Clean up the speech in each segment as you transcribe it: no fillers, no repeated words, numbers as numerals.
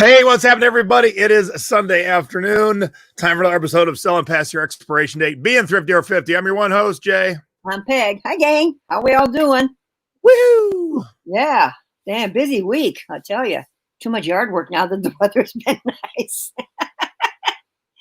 Hey, what's happening, everybody? It is Sunday afternoon. Time for another episode of Selling Past Your Expiration Date, being thrifty or 50. I'm your one host, Jay. I'm Peg. Hi, gang. How we all doing? Woohoo! Yeah. Damn, busy week, I tell you. Too much yard work now that the weather's been nice.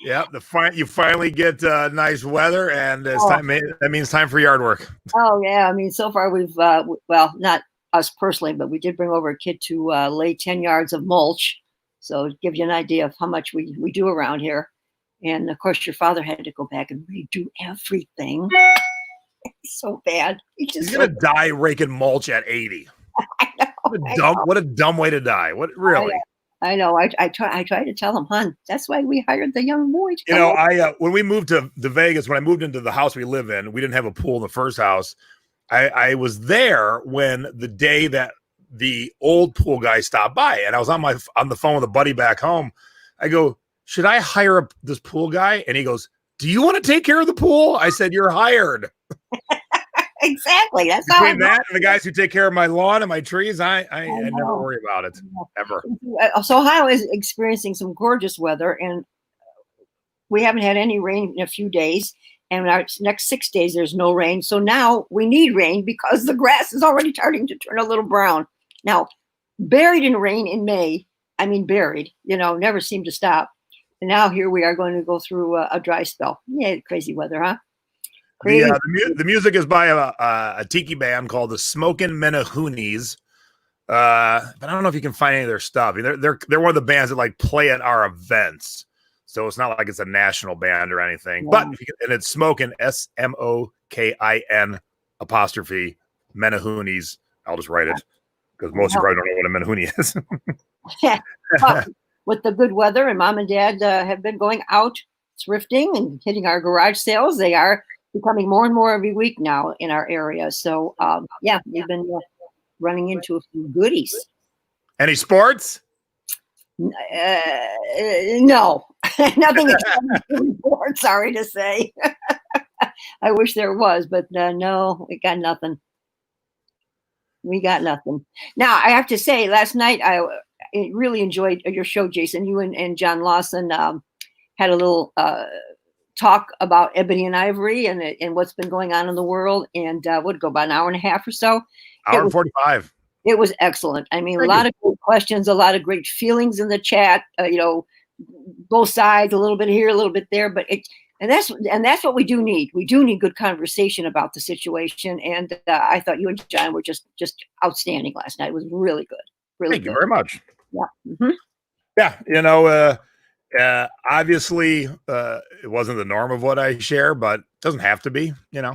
Yeah, you finally get nice weather, and it's time. That means time for yard work. Oh, yeah. I mean, so far we've, well, not us personally, but we did bring over a kid to lay 10 yards of mulch. So it gives you an idea of how much we do around here. And, of course, your father had to go back and redo everything. It's so bad. He's going to die raking mulch at 80. I know, What a dumb way to die. What, really? I know. I try to tell him, hon, that's why we hired the young boy to come over. When we moved to Vegas, when I moved into the house we live in, we didn't have a pool in the first house. I was there when the day that the old pool guy stopped by, and I was on the phone with a buddy back home. I go, should I hire this pool guy? And he goes, do you want to take care of the pool? I said, you're hired. Exactly. That's between that and the guys who take care of my lawn and my trees. I never worry about it ever. So Ohio is experiencing some gorgeous weather, and we haven't had any rain in a few days. And our next 6 days, there's no rain. So now we need rain because the grass is already starting to turn a little brown. Now, buried in rain in May, buried, never seemed to stop. And now here we are going to go through a dry spell. Yeah, crazy weather, huh? The music is by a tiki band called the Smokin' Menahoonies. But I don't know if you can find any of their stuff. They're one of the bands that play at our events. So it's not like it's a national band or anything. Yeah. But and it's Smokin', SMOKIN apostrophe Menahoonies. I'll just write it because most of you probably don't know what a Menahoonie is. Yeah. Well, with the good weather, and Mom and Dad have been going out thrifting and hitting our garage sales. They are becoming more and more every week now in our area. So, we've been running into a few goodies. Any sports? No, nothing report. Sorry to say. I wish there was, but no, we got nothing. Now, I have to say, last night I really enjoyed your show, Jason. You and John Lawson had a little talk about ebony and ivory and what's been going on in the world, and would go about an hour and a half or so. Hour and 45. It was excellent. A lot of great questions, a lot of great feelings in the chat. Both sides, a little bit here, a little bit there, but that's what we do need. We do need good conversation about the situation, and I thought you and John were just outstanding last night. It was really good. Really Thank you very much. Yeah. Mm-hmm. Yeah. Obviously, it wasn't the norm of what I share, but it doesn't have to be. Yeah,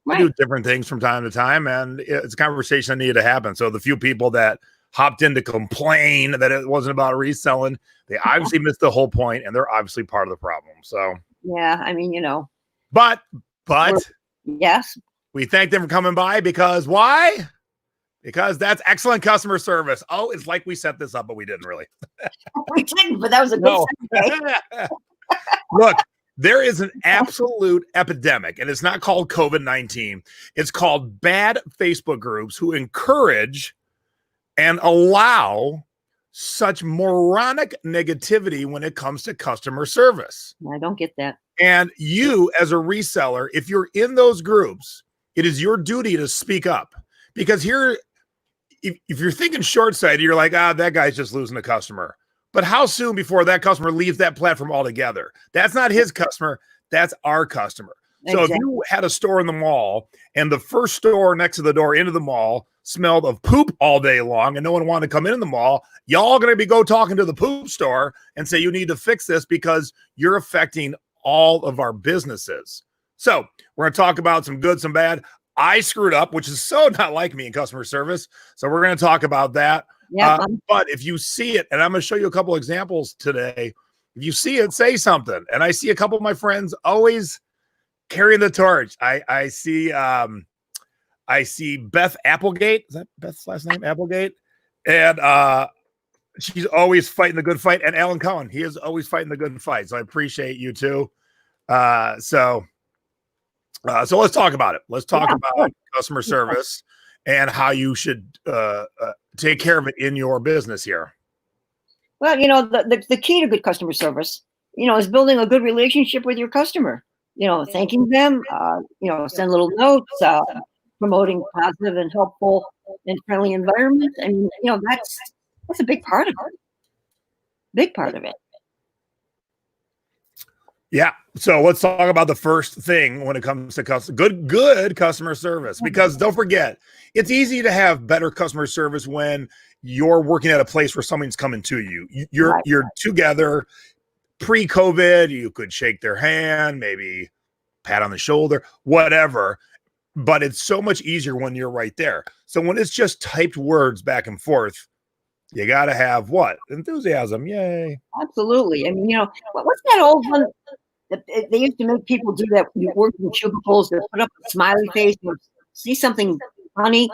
I do different things from time to time, and it's a conversation that needed to happen. So the few people that hopped in to complain that it wasn't about reselling, they obviously missed the whole point, and they're obviously part of the problem. So yeah, But yes, we thank them for coming by because why? Because that's excellent customer service. Oh, it's like we set this up, but we didn't really. We didn't, but that was a good Look, there is an absolute epidemic, and it's not called COVID-19. It's called bad Facebook groups who encourage and allow such moronic negativity when it comes to customer service. I don't get that. And you, as a reseller, if you're in those groups, it is your duty to speak up. Because here, if you're thinking short-sighted, you're like, that guy's just losing a customer. But how soon before that customer leaves that platform altogether? That's not his customer. That's our customer. Exactly. So if you had a store in the mall and the first store next to the door into the mall smelled of poop all day long and no one wanted to come in the mall, y'all going to go talking to the poop store and say, you need to fix this because you're affecting all of our businesses. So we're going to talk about some good, some bad. I screwed up, which is so not like me in customer service. So we're going to talk about that. Yeah, but if you see it, and I'm going to show you a couple examples today, if you see it, say something. And I see a couple of my friends always carrying the torch. I see Beth Applegate. Is that Beth's last name? Applegate. And she's always fighting the good fight. And Alan Cohen, he is always fighting the good fight. So I appreciate you too. So let's talk about it. Let's talk about customer service and how you should take care of it in your business here. Well, the key to good customer service, is building a good relationship with your customer. Thanking them. Send little notes, promoting positive and helpful and friendly environments. I mean, that's a big part of it. Big part of it. Yeah. So let's talk about the first thing when it comes to good customer service, because don't forget, it's easy to have better customer service when you're working at a place where something's coming to you. You're together. Pre-COVID, you could shake their hand, maybe pat on the shoulder, whatever. But it's so much easier when you're right there. So when it's just typed words back and forth, you got to have what? Enthusiasm. Yay. Absolutely. I mean, what's that old one that they used to make people do that? You work in cubicles, they put up a smiley face or see something funny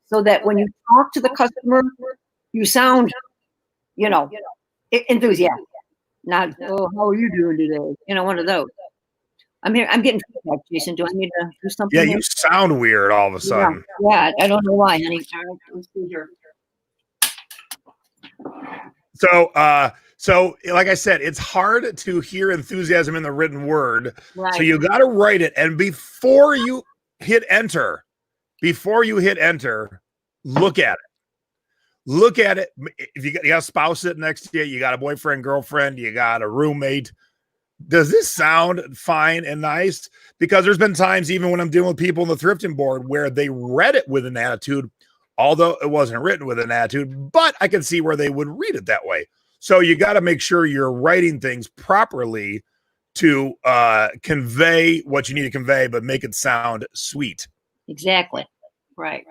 so that when you talk to the customer, you sound, enthusiastic. Not, oh, how are you doing today? One of those. I'm getting feedback, Jason. Do I need to do something? Yeah, you sound weird all of a sudden. Yeah, I don't know why, honey. Let's see here. So like I said, it's hard to hear enthusiasm in the written word. Right. So you got to write it. And before you hit enter, look at it. Look at it. If you got a spouse sitting next to you, you got a boyfriend, girlfriend, you got a roommate. Does this sound fine and nice? Because there's been times, even when I'm dealing with people in the thrifting board, where they read it with an attitude, although it wasn't written with an attitude, but I can see where they would read it that way. So you got to make sure you're writing things properly to convey what you need to convey, but make it sound sweet. Exactly. Right.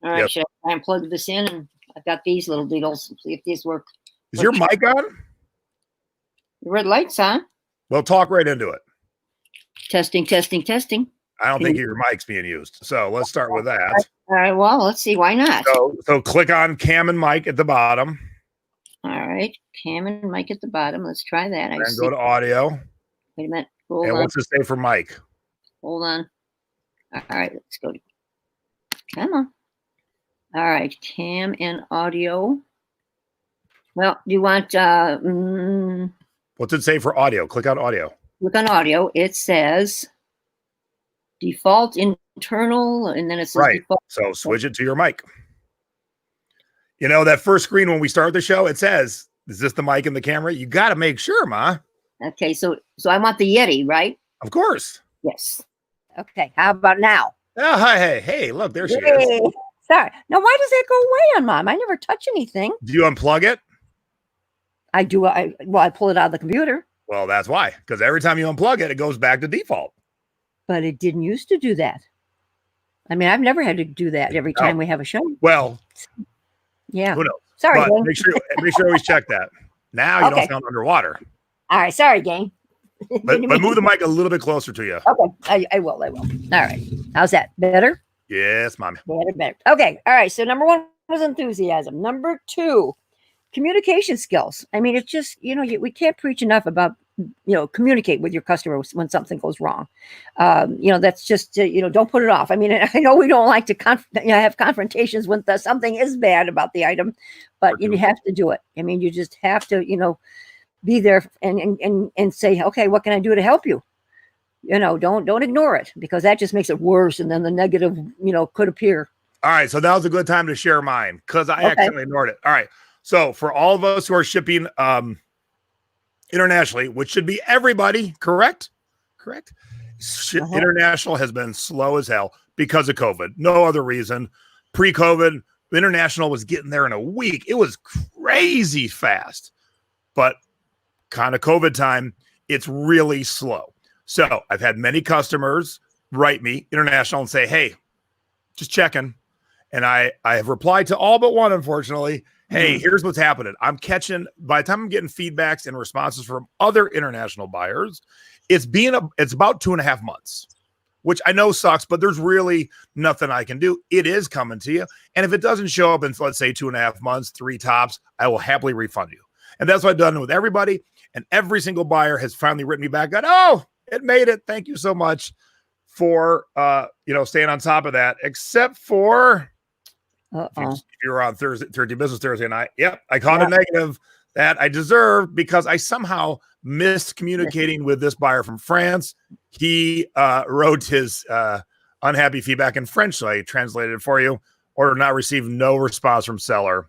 All right. Yep. Should I unplug this in? And I've got these little deals. See if these work. Is your mic on? The red light's on. Well, talk right into it. Testing. I don't think your mic's being used. So let's start with that. All right. Well, let's see. Why not? So click on cam and mic at the bottom. All right. Cam and mic at the bottom. Let's try that. And go to audio. Wait a minute. Hold on. What's it say for mic? Hold on. All right. Let's go. Come on. All right. Cam and audio. Well, do you want... What's it say for audio? Click on audio. Click on audio. It says default internal, and then it says default. So switch it to your mic. That first screen when we start the show, it says, is this the mic and the camera? You got to make sure, Ma. Okay, so I want the Yeti, right? Of course. Yes. Okay, how about now? Oh, hi, hey, look, there she is. Sorry. Now, why does that go away on Mom? I never touch anything. Do you unplug it? I do. I pull it out of the computer. Well, that's why. Because every time you unplug it, it goes back to default. But it didn't used to do that. I mean, I've never had to do that every time we have a show. Well, yeah. Who knows? Sorry, but gang. make sure you always check that. Now you don't sound underwater. All right. Sorry, gang. But move the mic a little bit closer to you. Okay. I will. All right. How's that? Better? Yes, Mommy. Better. Okay. All right. So number 1 was enthusiasm. Number 2, communication skills. I mean, it's just, we can't preach enough about, communicate with your customer when something goes wrong. That's just, don't put it off. I mean, I know we don't like to have confrontations when something is bad about the item, but you have to do it. I mean, you just have to, be there and say, okay, what can I do to help you? Don't ignore it, because that just makes it worse. And then the negative, could appear. All right. So now's a good time to share mine, because I accidentally ignored it. All right. So for all of us who are shipping internationally, which should be everybody, correct? International has been slow as hell because of COVID. No other reason. Pre-COVID, international was getting there in a week. It was crazy fast. But kind of COVID time, it's really slow. So I've had many customers write me international and say, hey, just checking. And I have replied to all but one, unfortunately. Hey, here's what's happening. I'm catching, by the time I'm getting feedbacks and responses from other international buyers, it's about 2.5 months, which I know sucks, but there's really nothing I can do. It is coming to you. And if it doesn't show up in, let's say, 2.5 months, 3 tops, I will happily refund you. And that's what I've done with everybody. And every single buyer has finally written me back, oh, it made it. Thank you so much for, staying on top of that, except for... If you were on Thursday Business Thursday night, I caught a negative that I deserved because I somehow missed communicating with this buyer from France. He wrote his unhappy feedback in French, so I translated it for you. Order not received, no response from seller.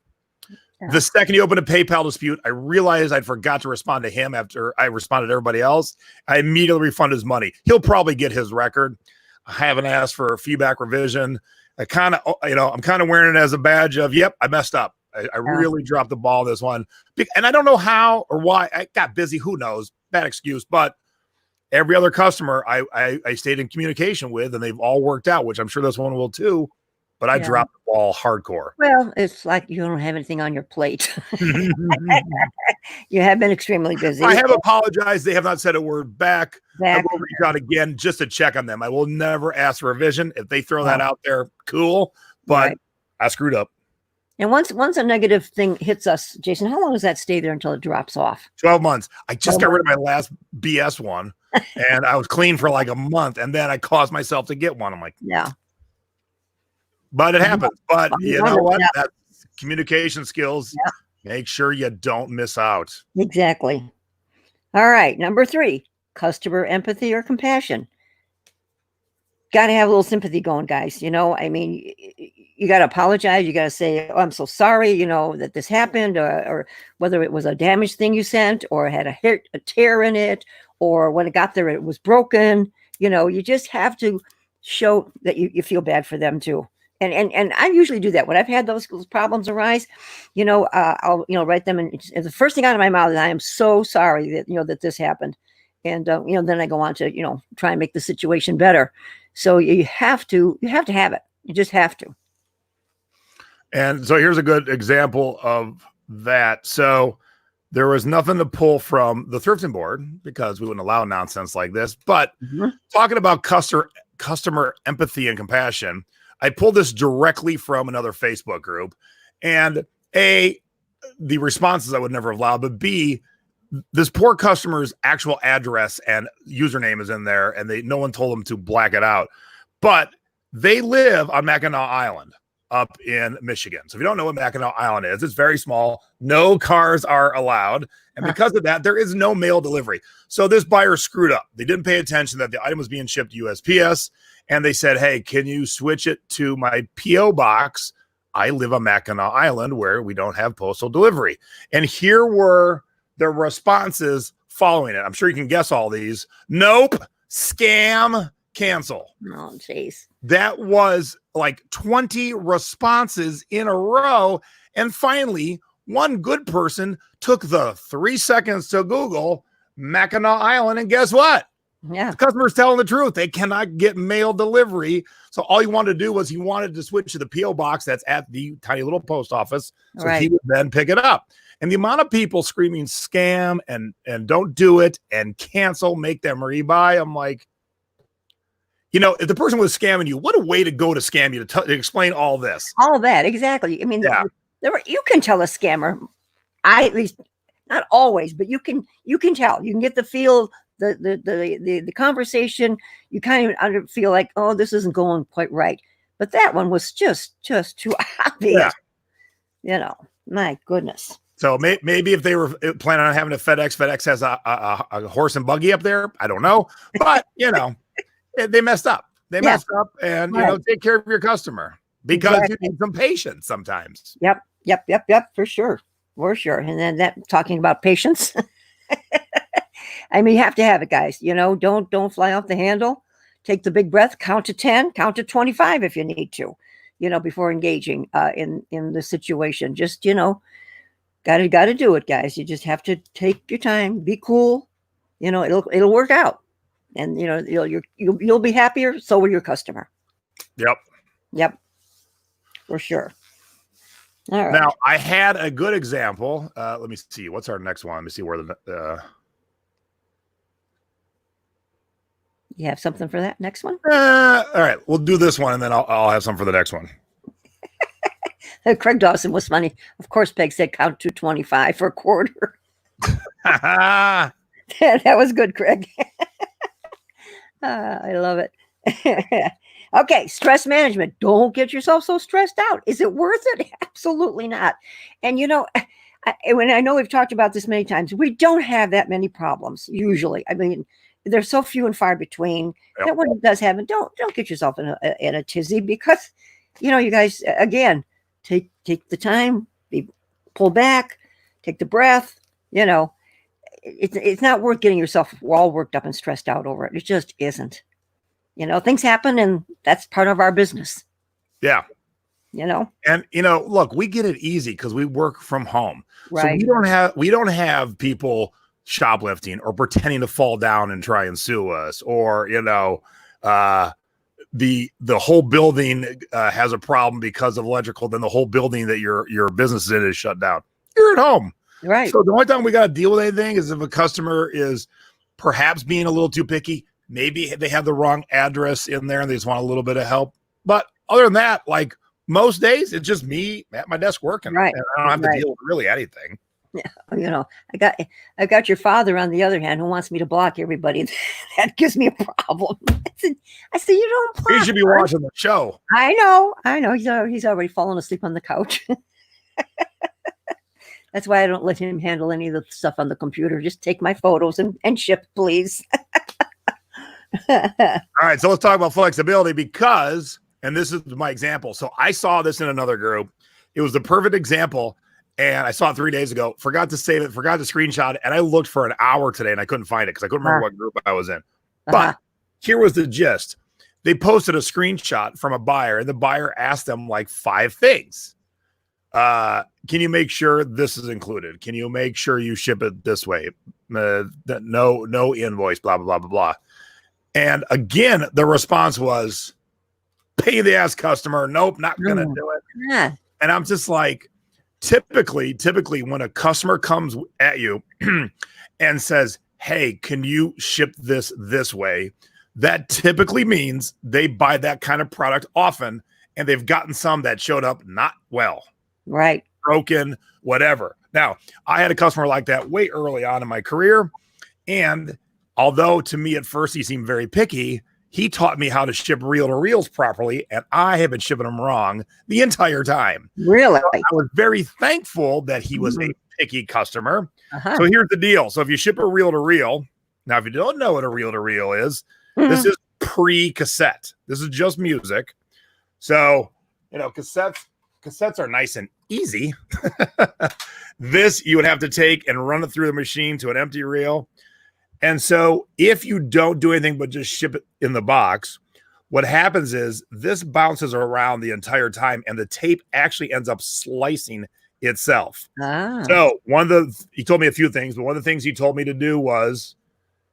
The second he opened a PayPal dispute, I realized I'd forgot to respond to him after I responded to everybody else. I immediately refunded his money. He'll probably get his record. I haven't asked for a feedback revision. I'm kind of wearing it as a badge of, yep, I messed up. I really dropped the ball this one. And I don't know how or why. I got busy. Who knows? Bad excuse. But every other customer I stayed in communication with, and they've all worked out, which I'm sure this one will too. But I dropped the ball hardcore. Well, it's like you don't have anything on your plate. You have been extremely busy. I have apologized. They have not said a word back. I will reach out again just to check on them. I will never ask for a revision. If they throw that out there, cool. But I screwed up. And once a negative thing hits us, Jason, how long does that stay there until it drops off? 12 months. I just got rid of my last BS one, and I was clean for like a month, and then I caused myself to get one. I'm like, yeah. But it happens. But you know what? That's communication skills. Yeah. Make sure you don't miss out. Exactly. All right. Number 3, customer empathy or compassion. Got to have a little sympathy going, guys. You know, I mean, you got to apologize. You got to say, oh, I'm so sorry, you know, that this happened, or whether it was a damaged thing you sent or had a tear in it, or when it got there, it was broken. You know, you just have to show that you feel bad for them too. And I usually do that when I've had those problems arise. You know, I'll write them, and the first thing out of my mouth is, I am so sorry that that this happened, and then I go on to try and make the situation better. So you have to have it. You just have to. And so here's a good example of that. So there was nothing to pull from the thrifting board because we wouldn't allow nonsense like this. But talking about customer empathy and compassion, I pulled this directly from another Facebook group, and A, the responses I would never have allowed, but B, this poor customer's actual address and username is in there, and no one told them to black it out. But they live on Mackinac Island up in Michigan. So if you don't know what Mackinac Island is, it's very small. No cars are allowed. And because of that, there is no mail delivery. So this buyer screwed up. They didn't pay attention that the item was being shipped to USPS. And they said, hey, can you switch it to my P.O. box? I live on Mackinac Island where we don't have postal delivery. And here were the responses following it. I'm sure you can guess all these. Nope. Scam. Cancel. Oh, jeez. That was like 20 responses in a row. And finally, one good person took the 3 seconds to Google Mackinac Island. And guess what? Yeah. The customer's telling the truth. They cannot get mail delivery. So all he wanted to do was he wanted to switch to the P.O. box that's at the tiny little post office. So he would then pick it up. And the amount of people screaming scam and don't do it and cancel, make them rebuy. I'm like, if the person was scamming you, what a way to go to scam you to explain all this. All that. Exactly. I mean, you can tell a scammer. At least not always, but you can tell. You can get the feel, the conversation. You kind of feel like, oh, this isn't going quite right. But that one was just too obvious. Yeah. My goodness. So maybe if they were planning on having a FedEx has a horse and buggy up there. I don't know, but they messed up. They messed up, and take care of your customer because you need some patience sometimes. Yep. For sure. And then talking about patience. I mean, you have to have it, guys. Don't fly off the handle. Take the big breath. Count to 10. Count to 25 if you need to. Before engaging in the situation. Just gotta do it, guys. You just have to take your time. Be cool. It'll work out. And you'll be happier. So will your customer. Yep. For sure. All right. Now I had a good example. Let me see. What's our next one? Let me see where you have something for that next one? All right, we'll do this one, and then I'll have some for the next one. Craig Dawson was funny. Of course, Peg said count to 25 for a quarter. That was good, Craig. I love it. Okay, stress management. Don't get yourself so stressed out. Is it worth it? Absolutely not. And when I know we've talked about this many times, we don't have that many problems usually. I mean, they're so few and far between that when it does happen, don't get yourself in a tizzy, because you guys, again, take the time, pull back, take the breath. It's not worth getting yourself all worked up and stressed out over it. It just isn't. Things happen, and that's part of our business. Yeah. And look, we get it easy because we work from home. Right. So we don't have people shoplifting or pretending to fall down and try and sue us, or the whole building has a problem because of electrical, then the whole building that your business is in is shut down. You're at home. Right. So the only time we got to deal with anything is if a customer is perhaps being a little too picky. Maybe they have the wrong address in there and they just want a little bit of help. But other than that, like most days, it's just me at my desk working. Right. And I don't have to deal with really anything. Yeah. I got your father, on the other hand, who wants me to block everybody. That gives me a problem. I said, you don't block. You should be watching the show. I know. He's already fallen asleep on the couch. That's why I don't let him handle any of the stuff on the computer. Just take my photos and ship, please. All right, so let's talk about flexibility, because, and this is my example. So I saw this in another group. It was the perfect example, and I saw it 3 days ago. Forgot to save it, forgot to screenshot it, and I looked for an hour today, and I couldn't find it because I couldn't remember what group I was in. But here was the gist. They posted a screenshot from a buyer, and the buyer asked them like 5 things. Can you make sure this is included? Can you make sure you ship it this way? No invoice, blah, blah, blah, blah, blah. And again, the response was, pay the ass customer. Nope, not going to do it. Yeah. And I'm just like, typically when a customer comes at you and says, hey, can you ship this way? That typically means they buy that kind of product often, and they've gotten some that showed up not well. Right. Broken, whatever. Now, I had a customer like that way early on in my career, and although to me at first he seemed very picky, he taught me how to ship reel-to-reels properly, and I have been shipping them wrong the entire time. Really? So I was very thankful that he was a picky customer. So here's the deal. So if you ship a reel-to-reel, now if you don't know what a reel-to-reel is, this is pre-cassette. This is just music. So, cassettes are nice and easy. This you would have to take and run it through the machine to an empty reel. And so if you don't do anything but just ship it in the box, what happens is this bounces around the entire time, and the tape actually ends up slicing itself. So he told me a few things, but one of the things he told me to do was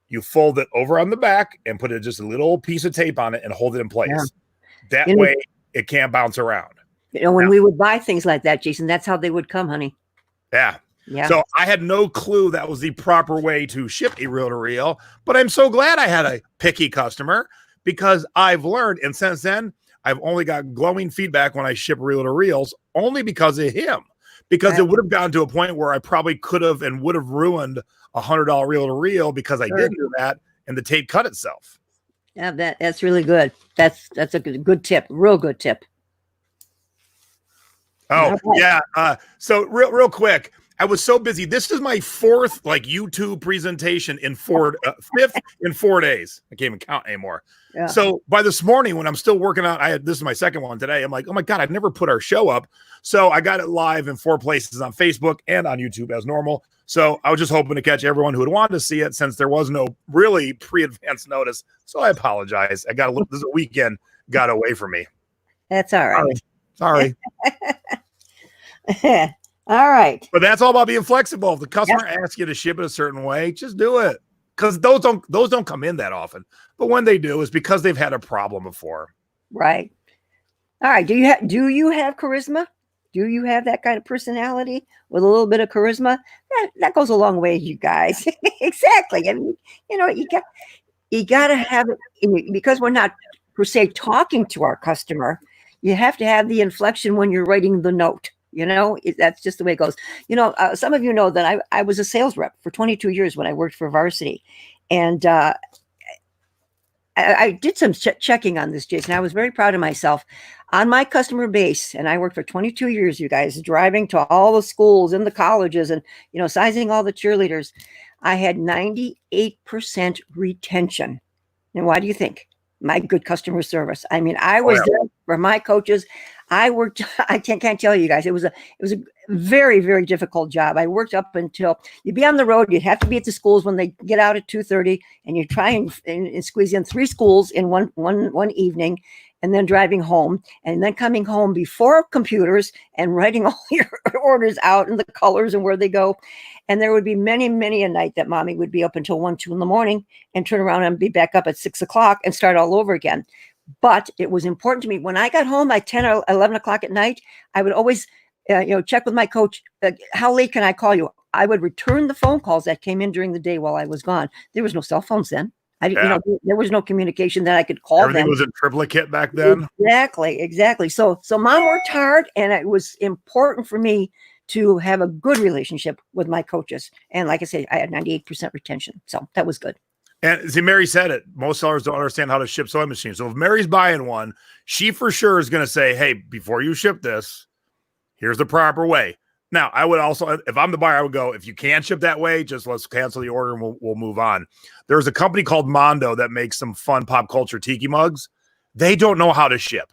you fold it over on the back and put just a little piece of tape on it and hold it in place. That way it can't bounce around. When we would buy things like that, Jason, that's how they would come, honey. Yeah. So I had no clue that was the proper way to ship a reel-to-reel, but I'm so glad I had a picky customer, because I've learned, and since then I've only got glowing feedback when I ship reel-to-reels, only because of him, because it would have gotten to a point where I probably could have and would have ruined $100 reel-to-reel because I didn't do that and the tape cut itself. Yeah, that's really good. That's a good tip, real good tip. Oh, yeah. So real quick, I was so busy. This is my 4th YouTube presentation in 5th in 4 days. I can't even count anymore. Yeah. So by this morning, when I'm still working on, this is my 2nd one today. I'm like, oh my God, I've never put our show up. So I got it live in 4 places on Facebook and on YouTube as normal. So I was just hoping to catch everyone who would want to see it, since there was no really pre-advance notice. So I apologize. This weekend got away from me. That's all right. Sorry. All right. But that's all about being flexible. If the customer asks you to ship it a certain way, just do it. Because those don't come in that often. But when they do, it's because they've had a problem before. Right. All right. Do you have charisma? Do you have that kind of personality with a little bit of charisma? That goes a long way, you guys. Exactly. I mean, you got to have it, because we're not per se talking to our customer. You have to have the inflection when you're writing the note. That's just the way it goes. Some of you know that I was a sales rep for 22 years when I worked for Varsity. And I did some checking on this, Jason. I was very proud of myself on my customer base. And I worked for 22 years, you guys, driving to all the schools and the colleges and, sizing all the cheerleaders. I had 98% retention. And why do you think? My good customer service. I mean, I was there for my coaches. I worked, I can't tell you guys, it was a very, very difficult job. I worked up until you'd be on the road. You'd have to be at the schools when they get out at 2:30, and you try and squeeze in 3 schools in one evening, and then driving home, and then coming home before computers and writing all your orders out and the colors and where they go. And there would be many, many a night that mommy would be up until 1, 2 in the morning and turn around and be back up at 6 o'clock and start all over again. But it was important to me. When I got home at 10 or 11 o'clock at night, I would always, check with my coach, how late can I call you? I would return the phone calls that came in during the day while I was gone. There was no cell phones then. There was no communication that I could call them. Everything was in triplicate back then. Exactly. So mom worked hard, and it was important for me to have a good relationship with my coaches. And like I said, I had 98% retention. So that was good. And see, Mary said it. Most sellers don't understand how to ship sewing machines. So if Mary's buying one, she for sure is going to say, hey, before you ship this, here's the proper way. Now, I would also, if I'm the buyer, I would go, if you can't ship that way, just let's cancel the order and we'll move on. There's a company called Mondo that makes some fun pop culture tiki mugs. They don't know how to ship.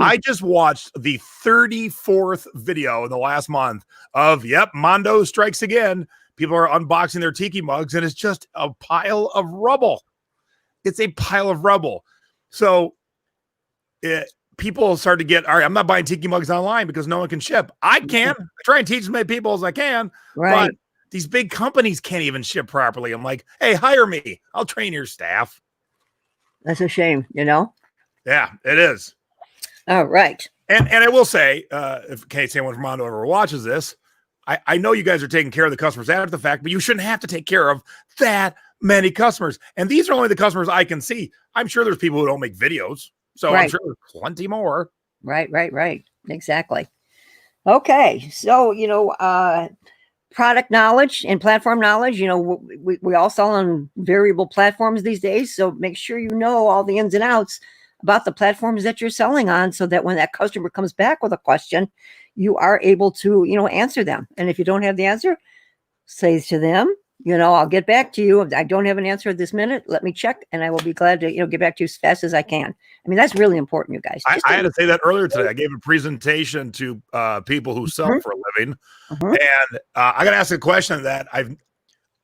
I just watched the 34th video in the last month of, Mondo strikes again. People are unboxing their tiki mugs, and it's just a pile of rubble. It's a pile of rubble. So people start to get, all right, I'm not buying tiki mugs online because no one can ship. I can. I try and teach as many people as I can. Right. But these big companies can't even ship properly. I'm like, hey, hire me. I'll train your staff. That's a shame, Yeah, it is. All right. And I will say, if in case anyone from Mondo ever watches this, I know you guys are taking care of the customers after the fact, but you shouldn't have to take care of that many customers. And these are only the customers I can see. I'm sure there's people who don't make videos. So I'm sure there's plenty more. Right. Exactly. Okay. So, product knowledge and platform knowledge, we all sell on variable platforms these days. So make sure you know all the ins and outs about the platforms that you're selling on, so that when that customer comes back with a question, you are able to, answer them. And if you don't have the answer, say to them, I'll get back to you. If I don't have an answer at this minute, let me check, and I will be glad to, get back to you as fast as I can. I mean, that's really important, you guys. I had to say that earlier today. I gave a presentation to people who sell for a living. And I got to ask a question that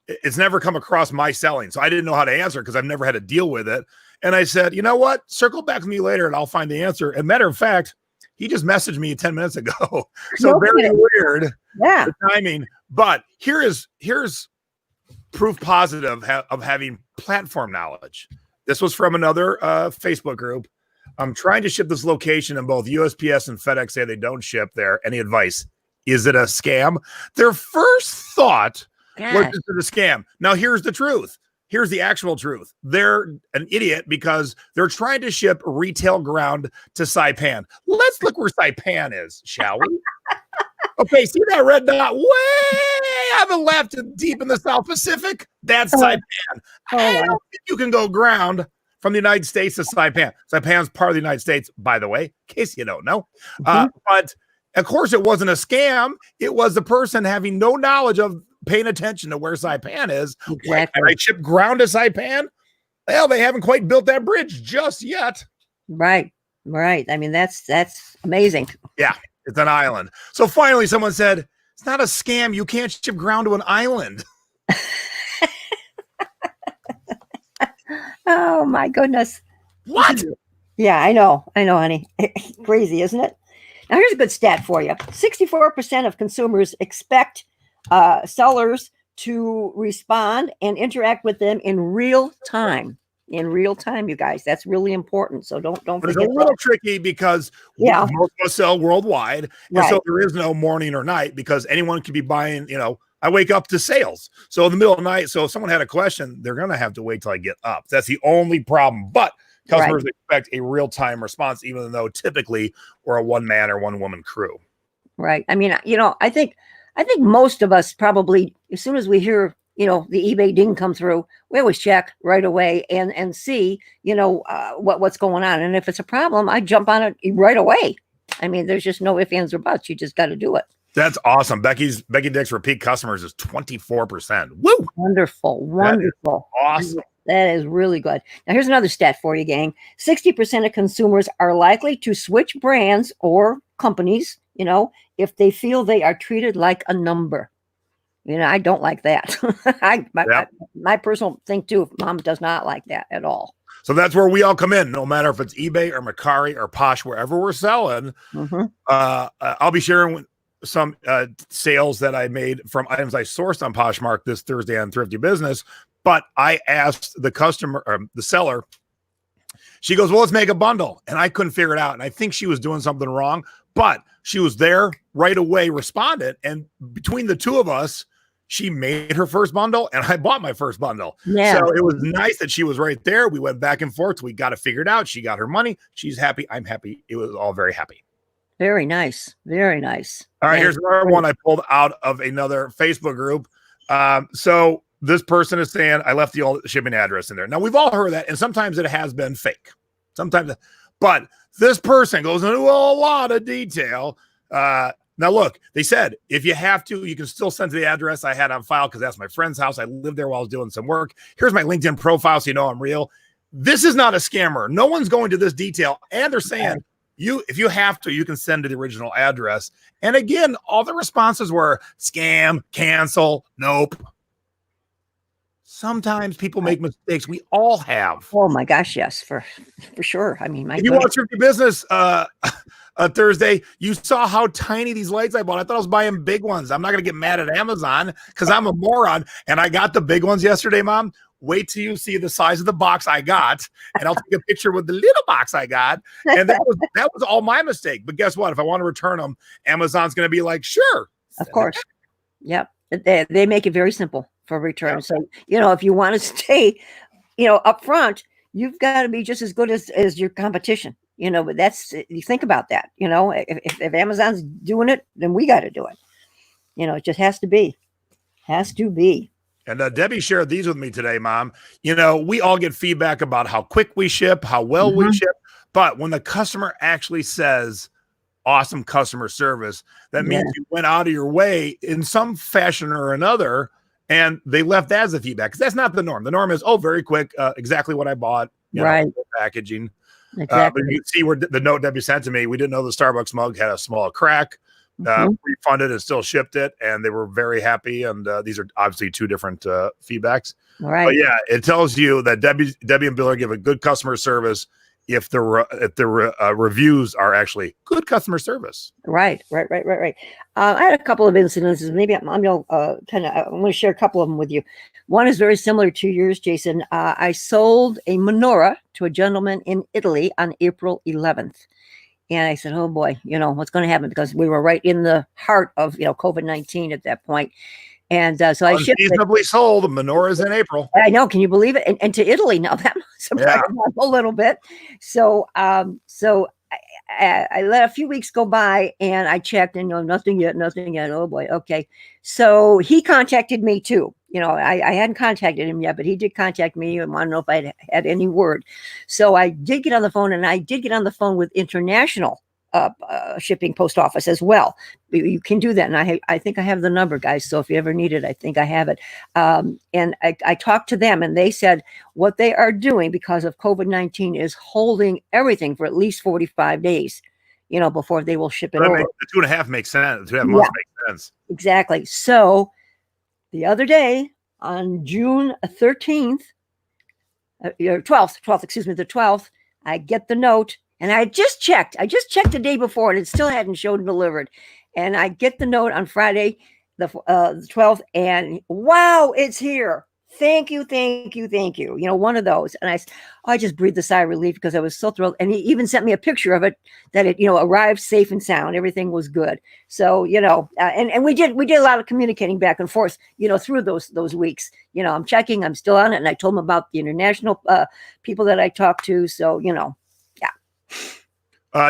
it's never come across my selling. So I didn't know how to answer because I've never had to deal with it. And I said, you know what? Circle back with me later and I'll find the answer. And matter of fact, he just messaged me 10 minutes ago. So very weird. Yeah. The timing. But here's proof positive of having platform knowledge. This was from another Facebook group. I'm trying to ship this location, and both USPS and FedEx say they don't ship there. Any advice? Is it a scam? Their first thought was, is it a scam? Now, here's the truth. Here's the actual truth. They're an idiot because they're trying to ship retail ground to Saipan. Let's look where Saipan is, shall we? Okay, see that red dot way on the left and deep in the South Pacific? That's Saipan. I don't think you can go ground from the United States to Saipan. Saipan's part of the United States, by the way, in case you don't know. But of course, it wasn't a scam. It was the person having no knowledge of paying attention to where Saipan is. Exactly. I ship ground to Saipan. Well, they haven't quite built that bridge just yet. Right. I mean, that's amazing. Yeah, it's an island. So finally, someone said, it's not a scam. You can't ship ground to an island. Oh, my goodness. What? Yeah, I know, honey. Crazy, isn't it? Now, here's a good stat for you. 64% of consumers expect sellers to respond and interact with them in real time. In real time, you guys. That's really important. So don't But forget. it's a little tricky because most of us sell worldwide. And so there is no morning or night because anyone could be buying, I wake up to sales. So in the middle of the night, so if someone had a question, they're going to have to wait till I get up. That's the only problem. But customers expect a real-time response, even though typically we're a one-man or one-woman crew. Right. I mean, I think most of us probably, as soon as we hear the eBay didn't come through, we always check right away and see, what's going on. And if it's a problem, I jump on it right away. I mean, there's just no ifs, ands, or buts. You just got to do it. That's awesome. Becky Dick's repeat customers is 24%. Woo! Wonderful. Wonderful. Awesome. That is really good. Now, here's another stat for you, gang. 60% of consumers are likely to switch brands or companies, if they feel they are treated like a number. I don't like that. My personal thing too, Mom does not like that at all. So that's where we all come in, no matter if it's eBay or Mercari or Posh, wherever we're selling. I'll be sharing some sales that I made from items I sourced on Poshmark this Thursday on Thrifty Business. But I asked the customer, the seller, she goes, well, let's make a bundle. And I couldn't figure it out. And I think she was doing something wrong, but she was there right away, responded. And between the two of us, she made her first bundle and I bought my first bundle. Yeah. So it was nice that she was right there. We went back and forth. We got it figured out. She got her money. She's happy. I'm happy. It was all very happy. Very nice. Very nice. All right. Here's another one I pulled out of another Facebook group. So this person is saying, I left the old shipping address in there. Now, we've all heard that, and sometimes it has been fake. But this person goes into a lot of detail. Now, look, they said, if you have to, you can still send to the address I had on file because that's my friend's house. I lived there while I was doing some work. Here's my LinkedIn profile so you know I'm real. This is not a scammer. No one's going to this detail. And they're saying, if you have to, you can send to the original address. And again, all the responses were scam, cancel, nope. Sometimes people make mistakes. We all have. Oh my gosh, yes, for sure. I mean, if you watch your business Thursday, you saw how tiny these lights I bought. I thought I was buying big ones. I'm not going to get mad at Amazon because I'm a moron. And I got the big ones yesterday, Mom. Wait till you see the size of the box I got, and I'll take a picture with the little box I got. And that was all my mistake. But guess what? If I want to return them, Amazon's going to be like, sure. Of course. Yep. They make it very simple for return. Yep. So, if you want to stay, up front, you've got to be just as good as your competition, but you think about that, if Amazon's doing it, then we got to do it. It just has to be. And Debbie shared these with me today, Mom. We all get feedback about how quick we ship, how well we ship. But when the customer actually says awesome customer service, that means you went out of your way in some fashion or another, and they left that as a feedback. Because that's not the norm. The norm is, very quick, exactly what I bought, right? Packaging. Exactly. But you can see where the note Debbie sent to me, we didn't know the Starbucks mug had a small crack. Refunded and still shipped it, and they were very happy. And these are obviously two different feedbacks. Right. But yeah, it tells you that Debbie and Bill are giving good customer service if the reviews are actually good customer service. Right. I had a couple of incidences. Maybe I'm going to share a couple of them with you. One is very similar to yours, Jason. I sold a menorah to a gentleman in Italy on April 11th. And I said, oh boy, what's going to happen? Because we were right in the heart of, COVID-19 at that point. And so I shipped it. Sold menorahs in April. I know. Can you believe it? And to Italy now, that surprised me a little bit. So, I let a few weeks go by and I checked and nothing yet. Oh boy. Okay. So he contacted me too. I hadn't contacted him yet, but he did contact me and want to know if I had any word. So I did get on the phone, and I did get on the phone with international shipping post office as well. You can do that. And I think I have the number, guys. So if you ever need it, I think I have it. And I talked to them, and they said what they are doing because of COVID-19 is holding everything for at least 45 days, before they will ship it over. The 2.5 makes sense. 2.5 months makes sense. Exactly. So the other day on June 13th, the 12th, I get the note, and I just checked the day before, and it still hadn't showed delivered. And I get the note on Friday, the 12th, and wow, it's here. Thank you. One of those. And I just breathed a sigh of relief because I was so thrilled. And he even sent me a picture of it that it, arrived safe and sound. Everything was good. So, and we did a lot of communicating back and forth, through those weeks. I'm checking, I'm still on it. And I told him about the international people that I talked to. So, yeah.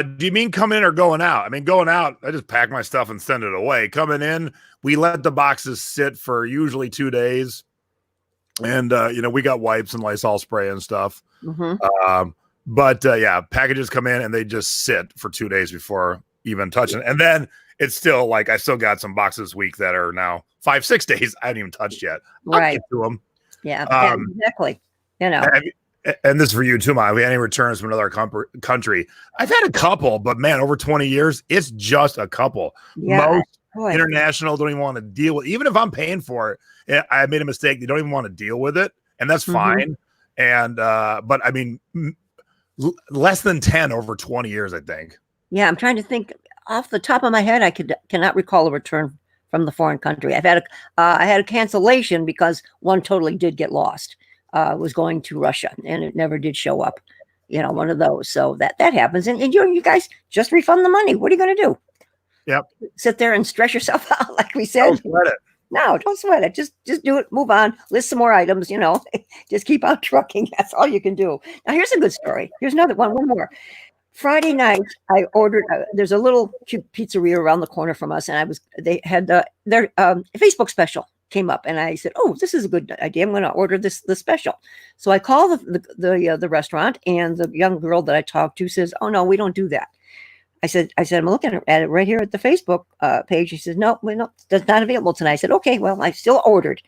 Do you mean coming in or going out? I mean, going out, I just pack my stuff and send it away. Coming in, we let the boxes sit for usually 2 days. And we got wipes and Lysol spray and stuff. Mm-hmm. But yeah, packages come in and they just sit for 2 days before even touching. And then it's still like I still got some boxes this week that are now 5-6 days I haven't even touched yet. I'll Right. get to them. Yeah, exactly. And this is for you too, Ma. We had any returns from another country? I've had a couple, but man, over 20 years, it's just a couple. Yeah, Most international don't even want to deal with. Even if I'm paying for it, I made a mistake. They don't even want to deal with it, and that's fine. And but I mean, less than 10 over 20 years, I think. Yeah, I'm trying to think off the top of my head. I cannot recall a return from the foreign country. I had a cancellation because one totally did get lost. Was going to Russia and it never did show up. One of those. So that happens, and you guys just refund the money. What are you going to do? Yep. Sit there and stress yourself out, like we said. Don't sweat it. No, don't sweat it. Just do it. Move on. List some more items. Just keep on trucking. That's all you can do. Now here's a good story. Here's another one. One more. Friday night, I ordered. There's a little cute pizzeria around the corner from us, and they had their Facebook special came up, and I said, "Oh, this is a good idea. I'm going to order the special." So I call the restaurant, and the young girl that I talked to says, "Oh no, we don't do that." I said, I'm looking at it right here at the Facebook page. She says, "No, that's not available tonight." I said, "Okay, well, I still ordered,"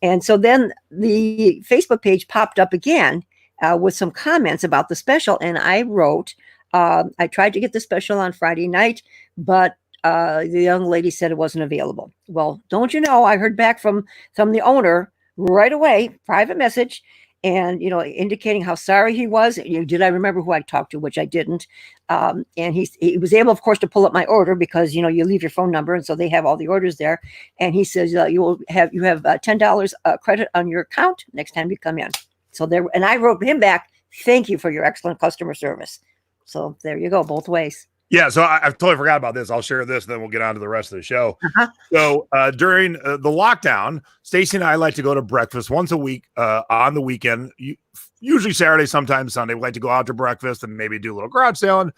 and so then the Facebook page popped up again with some comments about the special, and I wrote, I tried to get the special on Friday night, but the young lady said it wasn't available. Well, don't you know, I heard back from the owner right away, private message, and indicating how sorry he was. Did I remember who I talked to, which I didn't. And he was able, of course, to pull up my order because you leave your phone number, and so they have all the orders there. And he says you have $10 credit on your account next time you come in. So there, and I wrote him back, "Thank you for your excellent customer service." So there you go, both ways. Yeah, so I totally forgot about this. I'll share this, and then we'll get on to the rest of the show. So during the lockdown, Stacy and I like to go to breakfast once a week on the weekend, usually Saturday, sometimes Sunday. We like to go out to breakfast and maybe do a little garage sailing.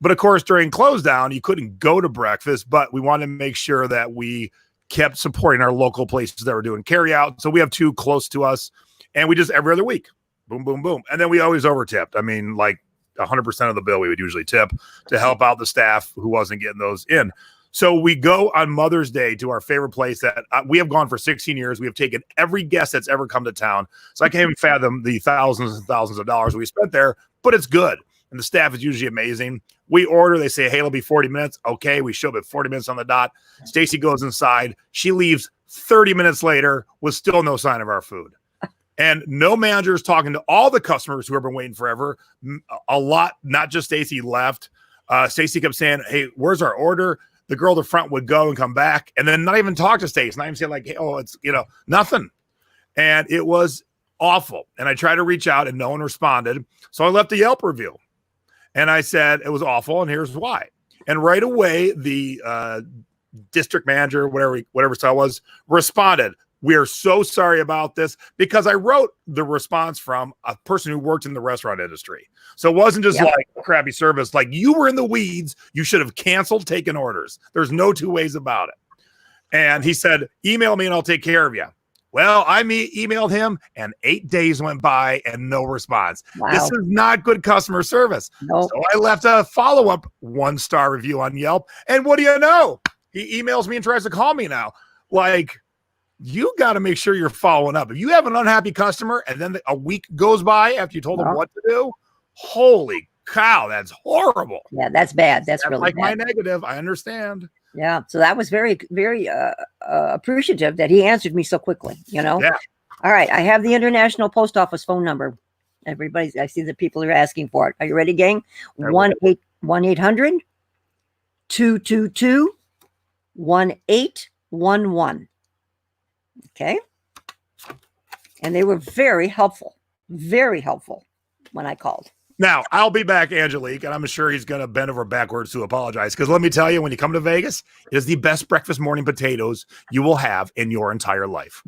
But of course, during close down, you couldn't go to breakfast, but we wanted to make sure that we kept supporting our local places that were doing carry out. So we have 2 close to us, and we just every other week, boom, boom, boom. And then we always overtipped. I mean, like 100% of the bill we would usually tip to help out the staff who wasn't getting those in. So we go on Mother's Day to our favorite place that we have gone for 16 years. We have taken every guest that's ever come to town. So I can't even fathom the thousands and thousands of dollars we spent there, but it's good. And the staff is usually amazing. We order, they say, "Hey, it'll be 40 minutes. Okay, we show up at 40 minutes on the dot. Stacy goes inside. She leaves 30 minutes later with still no sign of our food. And no manager is talking to all the customers who have been waiting forever. A lot, not just Stacy, left. Stacy kept saying, "Hey, where's our order?" The girl at the front would go and come back and then not even talk to Stacy. Not even say like, "Hey, oh, it's, nothing." And it was awful. And I tried to reach out and no one responded. So I left a Yelp review and I said, it was awful. And here's why. And right away, the district manager, whatever style was, responded, "We are so sorry about this," because I wrote the response from a person who worked in the restaurant industry. So it wasn't just like crappy service. Like, you were in the weeds. You should have canceled taking orders. There's no 2 ways about it. And he said, "Email me and I'll take care of you." Well, I emailed him and 8 days went by and no response. Wow. This is not good customer service. Nope. So I left a follow-up 1-star review on Yelp. And what do you know? He emails me and tries to call me now. Like, you got to make sure you're following up. If you have an unhappy customer and then a week goes by after you told them what to do, holy cow, that's horrible. Yeah, that's bad. That's really like bad. My negative. I understand. Yeah. So that was very, very appreciative that he answered me so quickly, Yeah. All right. I have the International Post Office phone number. Everybody, I see that people are asking for it. Are you ready, gang? 1-800-222-1811. Okay. And they were very helpful when I called. Now, I'll be back, Angelique, and I'm sure he's going to bend over backwards to apologize. Because let me tell you, when you come to Vegas, it is the best breakfast morning potatoes you will have in your entire life.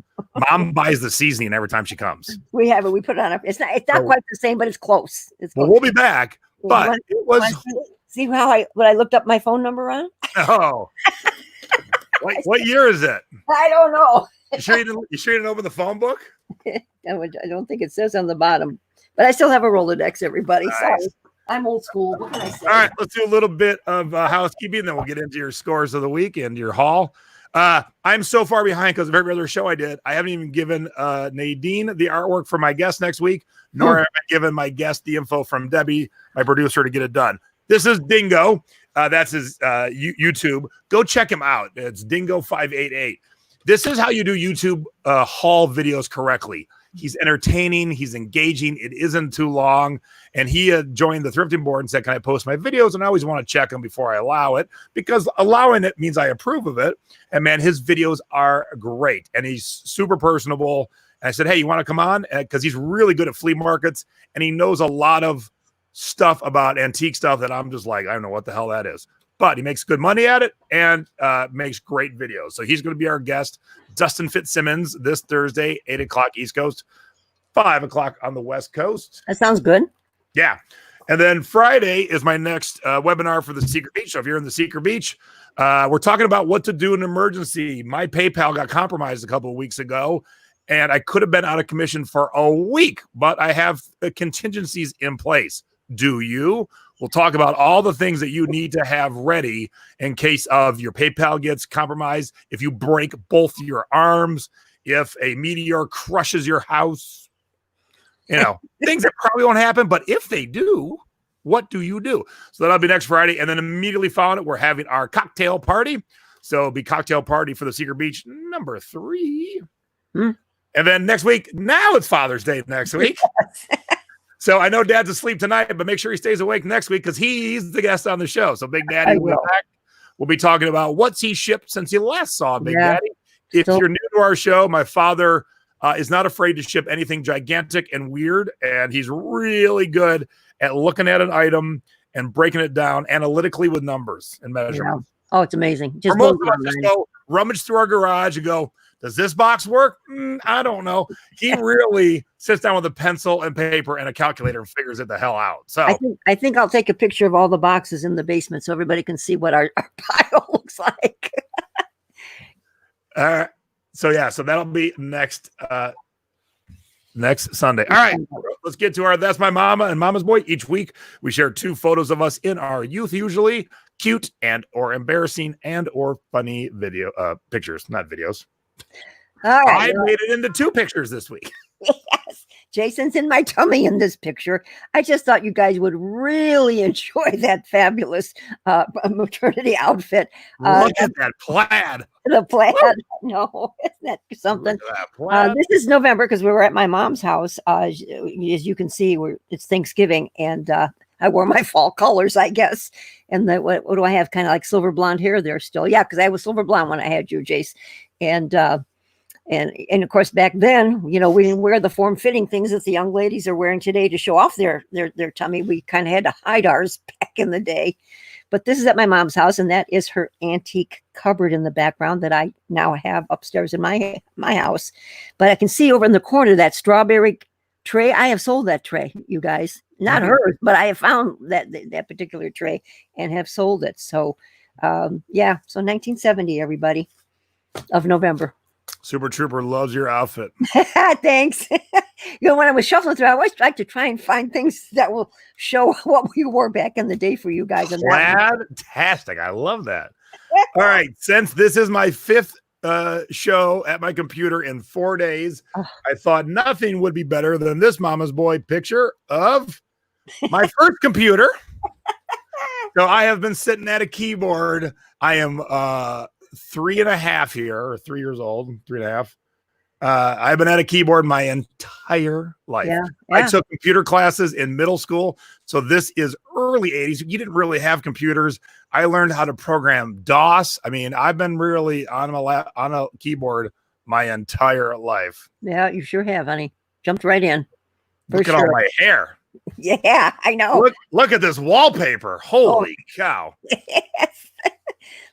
Mom buys the seasoning every time she comes. We have it. We put it on. It's not quite the same, but it's close. It's close. Well, we'll be back. But it was. See how I looked up my phone number on? Oh. What year is it? I don't know. You sure you didn't open the phone book? I don't think it says on the bottom, but I still have a Rolodex, everybody. Nice. Sorry. I'm old school. What can I say? All right, let's do a little bit of housekeeping, then we'll get into your scores of the week and your haul. I'm so far behind because of every other show I did. I haven't even given Nadine the artwork for my guest next week, nor have I given my guest the info from Debbie, my producer, to get it done. This is Dingo. That's his YouTube. Go check him out. It's Dingo588. This is how you do YouTube haul videos correctly. He's entertaining. He's engaging. It isn't too long. And he joined the thrifting board and said, can I post my videos? And I always want to check them before I allow it, because allowing it means I approve of it. And man, his videos are great. And he's super personable. And I said, hey, you want to come on? Because he's really good at flea markets. And he knows a lot of stuff about antique stuff that I'm just like, I don't know what the hell that is. But he makes good money at it and makes great videos. So he's going to be our guest, Dustin Fitzsimmons, this Thursday, 8 o'clock East Coast, 5 o'clock on the West Coast. That sounds good. Yeah. And then Friday is my next webinar for the Secret Beach. So if you're in the Secret Beach, we're talking about what to do in an emergency. My PayPal got compromised a couple of weeks ago, and I could have been out of commission for a week, but I have contingencies in place. Do you? We'll talk about all the things that you need to have ready in case of your PayPal gets compromised, if you break both your arms, if a meteor crushes your house, things that probably won't happen. But if they do, what do you do? So that'll be next Friday. And then immediately following it, we're having our cocktail party. So it'll be cocktail party for the Secret Beach number 3. And then next week, now it's Father's Day next week. So I know Dad's asleep tonight, but make sure he stays awake next week because he's the guest on the show. So Big Daddy will be back. We'll be talking about what's he shipped since you last saw Big Daddy. If you're new to our show, my father is not afraid to ship anything gigantic and weird, and he's really good at looking at an item and breaking it down analytically with numbers and measurements. Yeah. Oh, it's amazing. Just go rummage through our garage and go, does this box work? I don't know. He really sits down with a pencil and paper and a calculator and figures it the hell out. So I think I'll take a picture of all the boxes in the basement so everybody can see what our pile looks like. So that'll be next Sunday. All right, let's get to our That's My Mama and Mama's Boy. Each week we share 2 photos of us in our youth, usually cute and or embarrassing and or funny pictures, not videos. All right, I made it into 2 pictures this week. Yes, Jason's in my tummy in this picture. I just thought you guys would really enjoy that fabulous maternity outfit. Look at that plaid. The plaid. No, isn't that something? This is November because we were at my mom's house. As you can see, it's Thanksgiving, and I wore my fall colors, I guess. And what do I have? Kind of like silver blonde hair there still. Yeah, because I was silver blonde when I had you, Jace. And of course, back then, we didn't wear the form-fitting things that the young ladies are wearing today to show off their tummy. We kind of had to hide ours back in the day. But this is at my mom's house, and that is her antique cupboard in the background that I now have upstairs in my house. But I can see over in the corner that strawberry tray. I have sold that tray, you guys. Not hers, but I have found that particular tray and have sold it. So, so 1970, everybody, of November. Super Trooper loves your outfit. Thanks. When I was shuffling through, I always like to try and find things that will show what we wore back in the day for you guys. Fantastic. I love that. All right. Since this is my 5th show at my computer in 4 days, I thought nothing would be better than this Mama's Boy picture of my first computer. So I have been sitting at a keyboard. I am 3.5 here, or 3 years old, 3.5. I've been at a keyboard my entire life. Yeah. I took computer classes in middle school. So this is early 80s. You didn't really have computers. I learned how to program DOS. I mean, I've been really on a keyboard my entire life. Yeah, you sure have, honey. Jumped right in. Look at all my hair. Yeah, I know. Look at this wallpaper. Holy cow. Yes.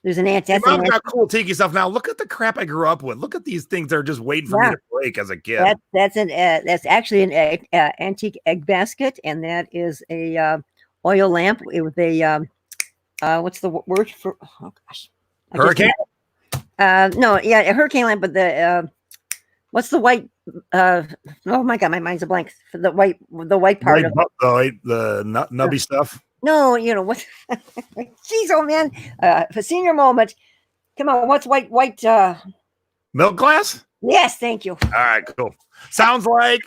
There's an ant. Mom's got cool tiki stuff now. Look at the crap I grew up with. Look at these things that are just waiting for me to break as a kid. That's actually an antique egg basket, and that is a oil lamp with a what's the word for? Oh gosh, hurricane. No, yeah, a hurricane lamp. But the what's the white oh my God, my mind's a blank. For the white part of The nubby stuff. no, you know what? Jeez, oh man, for senior moment. Come on, what's white? Milk glass? Yes, thank you. All right, cool. Sounds like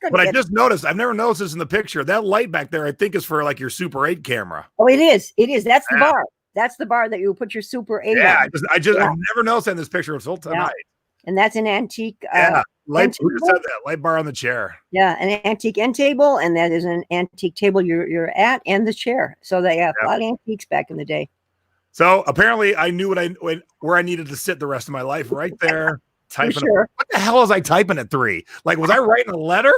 what I Get it. just noticed. I've never noticed this in the picture. That light back there, I think, is for like your Super 8 camera. Oh, it is. It is. That's the Yeah. bar. That's the bar that you put your Super 8 Yeah, on. I've never noticed that in this picture until tonight. And that's an antique. Yeah, light. Who just table. said that? Light bar on the chair. Yeah, an antique end table, and that is an antique table you're at, and the chair. So they have a lot of antiques back in the day. So apparently, I knew where I needed to sit the rest of my life, right there, typing. Sure. What the hell was I typing at 3? Like, was I writing a letter?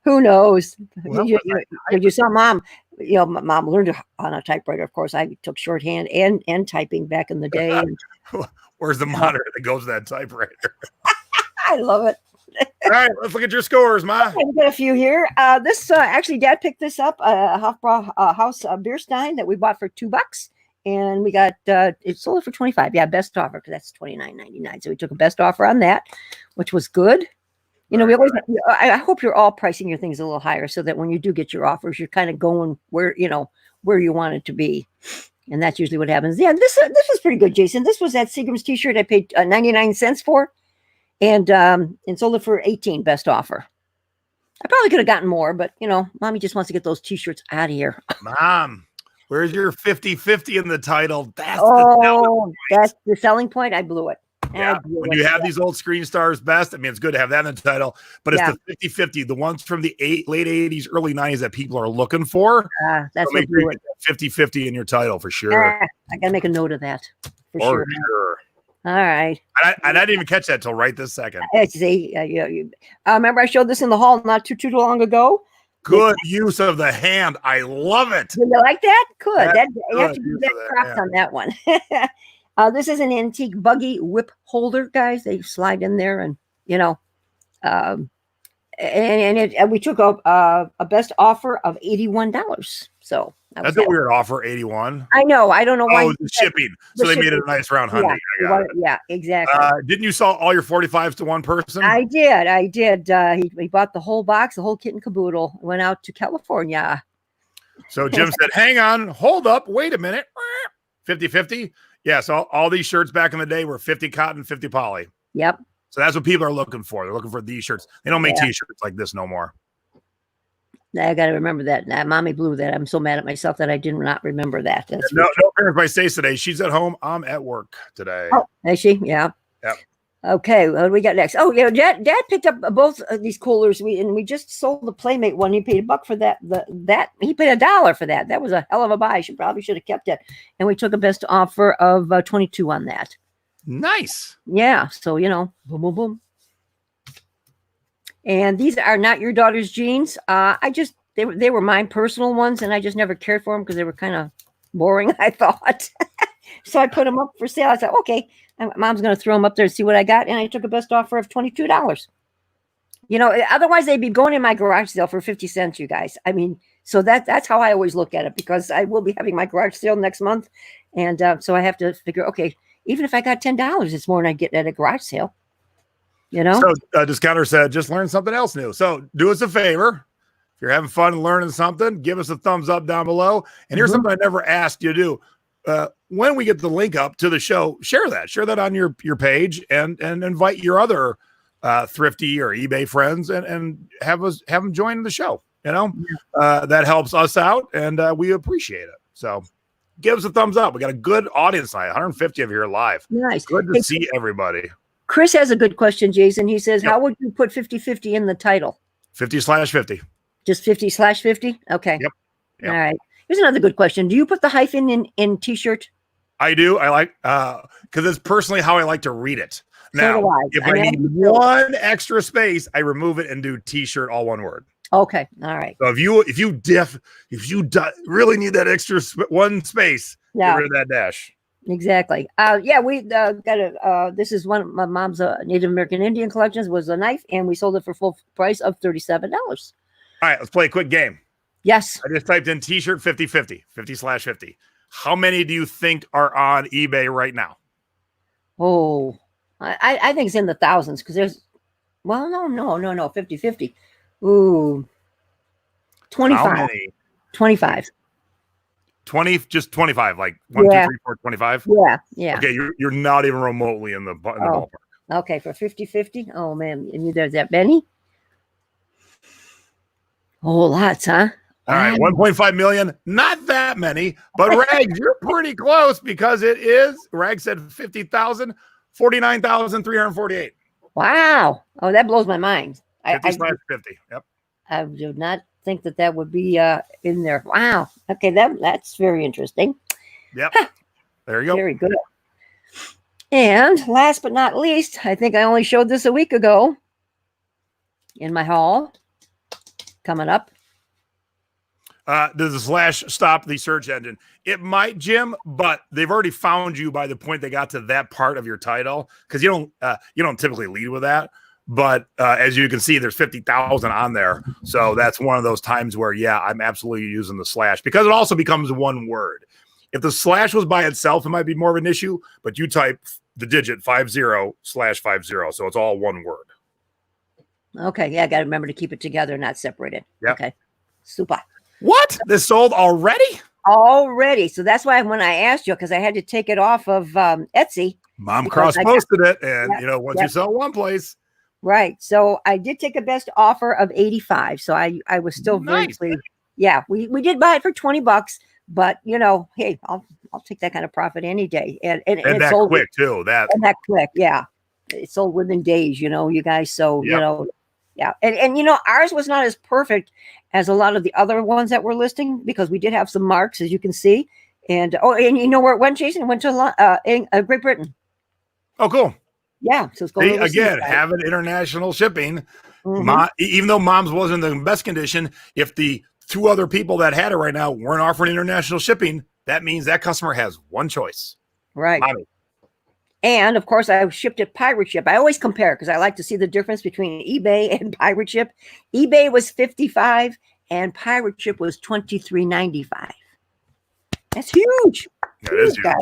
Who knows? Well, you saw mom. You know, mom learned on a typewriter. Of course, I took shorthand and typing back in the day. Where's the monitor that goes to that typewriter? I love it. All right, let's look at your scores, Ma. We've got a few here. This actually, Dad picked this up, House beer stein that we bought for $2, and we got it sold for 25. Yeah, best offer because that's $29.99. So we took a best offer on that, which was good. You know, we always. I hope you're all pricing your things a little higher so that when you do get your offers, you're kind of going where you want it to be, and that's usually what happens. Yeah, this was pretty good, Jason. This was that Seagram's T-shirt I paid 99 cents for. And sold it for 18, best offer. I probably could have gotten more, but mommy just wants to get those T-shirts out of here. Mom, where's your 50-50 in the title? That's the selling point. I blew it. Yeah. When you have these old Screen Stars best, I mean, it's good to have that in the title, but it's the 50-50, the ones from the late 80s, early 90s that people are looking for. That's so make sure you get 50-50 in your title for sure. I got to make a note of that for sure. All right. I didn't even catch that till right this second. Remember I showed this in the hall not too long ago? Good use of the hand. I love it. You like that? Good. You have to give that props on that one. This is an antique buggy whip holder, guys. They slide in there and, we took a best offer of $81. So that's a weird offer, 81. I know. I don't know why. Oh, the shipping. So they made it a nice round hundred. Yeah, exactly. Didn't you sell all your 45s to one person? I did. He bought the whole box, the whole kit and caboodle. Went out to California. So Jim said, hang on, hold up, wait a minute. 50-50. Yeah, so all these shirts back in the day were 50 cotton, 50 poly. Yep. So that's what people are looking for. They're looking for these shirts. They don't make T-shirts like this no more. I got to remember that. Mommy blew that. I'm so mad at myself that I did not remember that. No parents by Stace today. She's at home. I'm at work today. Oh, is she? Yeah. Yep. Okay, what do we got next? Oh, Dad picked up both of these coolers. We just sold the Playmate one. He paid $1 for that. He paid $1 for that. That was a hell of a buy. Probably should have kept it. And we took a best offer of 22 on that. Nice. Yeah. So boom, boom, boom. And these are not your daughter's jeans. They were mine personal ones, and I just never cared for them because they were kind of boring, I thought. So I put them up for sale. I said, okay, Mom's going to throw them up there and see what I got. And I took a best offer of $22. Otherwise they'd be going in my garage sale for 50 cents, you guys. I mean, so that's how I always look at it, because I will be having my garage sale next month. And so I have to figure, okay, even if I got $10, it's more than I get at a garage sale. So Discounter said, just learn something else new. So do us a favor. If you're having fun and learning something, give us a thumbs up down below. And here's something I never asked you to do. When we get the link up to the show, share that on your page and invite your other thrifty or eBay friends and have them join the show. That helps us out, and we appreciate it. So give us a thumbs up. We got a good audience tonight, 150 of you here live. Nice. Good to see everybody. Chris has a good question, Jason. He says, how would you put 50-50 in the title? 50/50. Just 50/50? Okay. Yep. All right. Here's another good question. Do you put the hyphen in T-shirt? I do. I like, because it's personally how I like to read it. Now, so if I need one extra space, I remove it and do T-shirt, all one word. Okay. All right. So if you really need that extra one space, get rid of that dash. Exactly. We got this is one of my mom's Native American Indian collections, was a knife, and we sold it for full price of $37. All right, let's play a quick game. Yes. I just typed in T-shirt 50/50, 50/50. How many do you think are on eBay right now? Oh, I think it's in the thousands, because Well, no. 50-50. Ooh, How 25. many? 25. 20, just 25, like 1, 2, Yeah. 3, 4, 25. Yeah. Okay, you're not even remotely in the Oh, ballpark. okay. For 50-50. Oh, man. And there's that many? Oh, lots, huh? All right, Wow. 1.5 million, not that many, but Rags, you're pretty close because it is, Rags said 50,000, 49,348. Wow. Oh, that blows my mind. 50/50. Yep. I did not think that would be in there. Wow. Okay, that's very interesting. Yep. There you go. Very good. And last but not least, I think I only showed this a week ago in my haul. Coming up. Does the slash stop the search engine? It might, Jim, but they've already found you by the point they got to that part of your title, because you don't typically lead with that. But as you can see, there's 50,000 on there, so that's one of those times where I'm absolutely using the slash, because it also becomes one word. If the slash was by itself, it might be more of an issue, but you type the digit 50/50, so it's all one word. Okay, yeah, I got to remember to keep it together, not separated. Yep. Okay, super. What? This sold already? Already. So that's why when I asked you, because I had to take it off of Etsy. Mom cross-posted it, and once you Yep. sell one place. Right. So I did take a best offer of 85. So I was still very Nice. pleased. Yeah, we did buy it for $20, but hey, I'll take that kind of profit any day. And And it that sold quick too. and that quick, yeah. It sold within days, you guys. So Yep. yeah. And ours was not as perfect as a lot of the other ones that we're listing, because we did have some marks, as you can see. And and you know where it went, Jason? It went to Great Britain. Oh, cool. Yeah, so it's going overseas, Again, right? having international shipping. Mhm. Even though Mom's wasn't in the best condition, if the two other people that had it right now weren't offering international shipping, that means that customer has one choice. Right. Mommy. And of course, I shipped it pirate ship. I always compare because I like to see the difference between eBay and pirate ship. eBay was 55 and pirate ship was 23.95. That's huge. That is huge. Guys.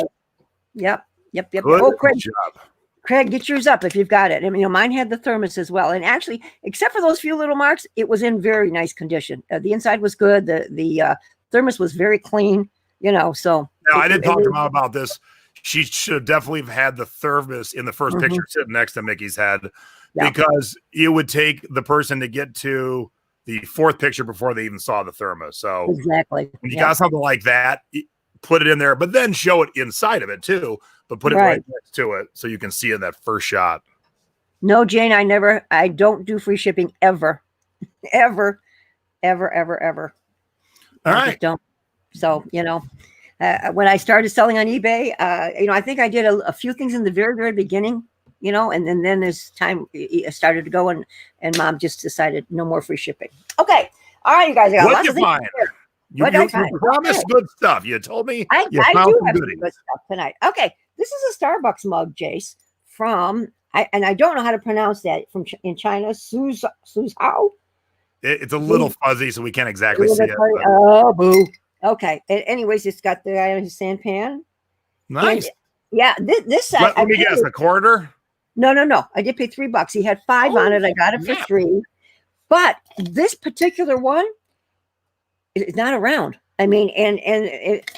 Yep. Good Oh, job. Craig, get yours up if you've got it. I mean, mine had the thermos as well. And actually, except for those few little marks, it was in very nice condition. The inside was good. The thermos was very clean, so. Now, I didn't talk to Mom about this. She should definitely have had the thermos in the 1st picture sitting next to Mickey's head, because it would take the person to get to the 4th picture before they even saw the thermos. So exactly, when you got something like that, put it in there, but then show it inside of it too, but put it right next to it so you can see in that first shot. No, Jane, I don't do free shipping ever. Ever. All right. Just don't. So, when I started selling on eBay, I think I did a few things in the very, very beginning, and then as time started to go, and Mom just decided no more free shipping. Okay. All right, you guys. What did you find? You promised good stuff. You told me I you do found have goodies. good stuff tonight. Okay. This is a Starbucks mug, Jace, and I don't know how to pronounce that, in China, Suzhou. It's a little fuzzy, so we can't exactly see it. Oh, boo. Okay. Anyways, it's got the guy on his sandpan. Nice. And, yeah. This Let me guess, a quarter? No. I did pay $3. He had 5 on it. I got it for 3. But this particular one is not around. I mean, and it,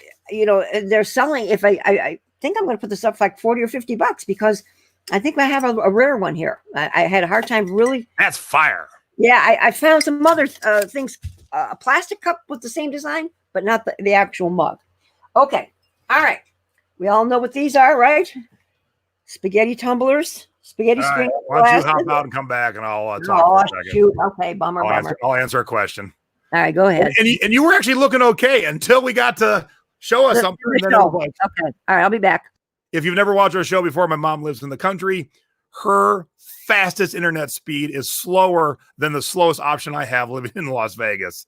they're selling. If I think I'm going to put this up for like $40 or $50, because I think I have a rare one here. I had a hard time really. That's fire. Yeah, I found some other things. A plastic cup with the same design, but not the actual mug. Okay. All right. We all know what these are, right? Spaghetti tumblers, spaghetti string. Why don't you hop out and come back, and I'll talk for a second. Shoot. Okay, bummer. I'll answer a question. All right, go ahead. And you were actually looking okay until we got to show us something. Okay. All right, I'll be back. If you've never watched our show before, my mom lives in the country. Her fastest internet speed is slower than the slowest option I have living in Las Vegas.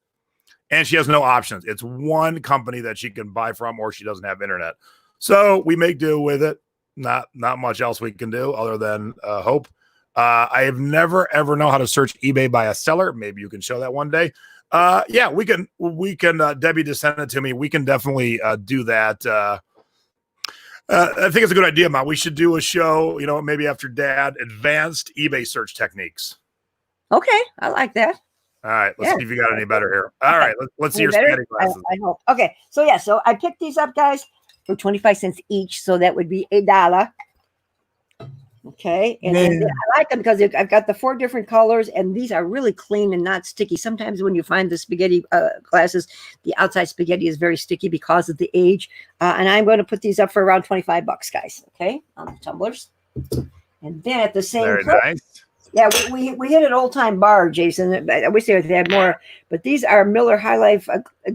And she has no options. It's one company that she can buy from, or she doesn't have internet. So we make do with it. Not much else we can do other than hope. I have never, ever know how to search eBay by a seller. Maybe you can show that one day. Yeah, we can, Debbie just sent it to me. We can definitely do that. I think it's a good idea, Mom. We should do a show, maybe after Dad, advanced eBay search techniques. Okay, I like that. All right, let's Yeah. see if you got any better here. All right, let's see Any your better? spaghetti glasses. I hope. Okay, so yeah, so I picked these up, guys, for 25 cents each. So that would be $1. Okay, and I like them because I've got the 4 different colors, and these are really clean and not sticky. Sometimes when you find the spaghetti glasses, the outside spaghetti is very sticky because of the age. And I'm going to put these up for around 25 bucks, guys. Okay, on the tumblers. And then at the same Very place, nice. yeah, we hit an old time bar, Jason. I wish they had more, but these are Miller High Life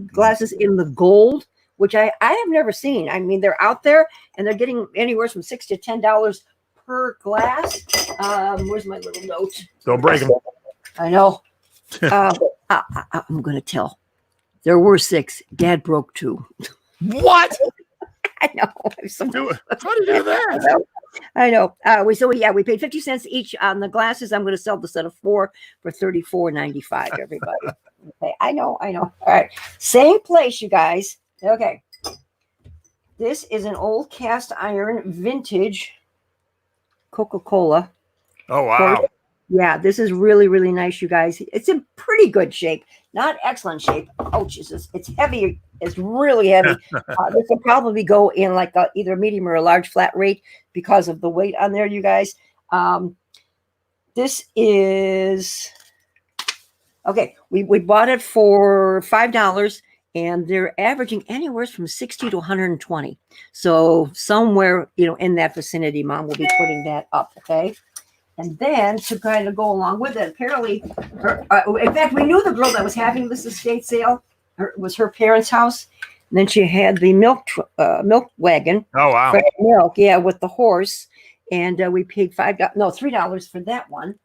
glasses in the gold, which I have never seen. I mean, they're out there and they're getting anywhere from $6 to $10 per glass. Where's my little note? Don't break them. I know. I'm going to tell. There were 6. Dad broke 2. What? I know. How do you do that? I know. We paid 50 cents each on the glasses. I'm going to sell the set of 4 for $34.95. Everybody. Okay. I know. All right. Same place, you guys. Okay. This is an old cast iron vintage Coca-Cola. Oh wow. Yeah, this is really, really nice, you guys. It's in pretty good shape, not excellent shape. Oh, Jesus, it's heavy. It's really heavy. This will probably go in like either a medium or a large flat rate because of the weight on there, you guys. This is okay. We bought it for $5, and they're averaging anywhere from 60 to 120. So somewhere, in that vicinity, Mom will be putting that up. Okay. And then to kind of go along with it, apparently, in fact, we knew the girl that was having this estate sale. It was her parents' house. And then she had the milk wagon. Oh wow! Fresh milk, yeah, with the horse. And we paid $3 for that one.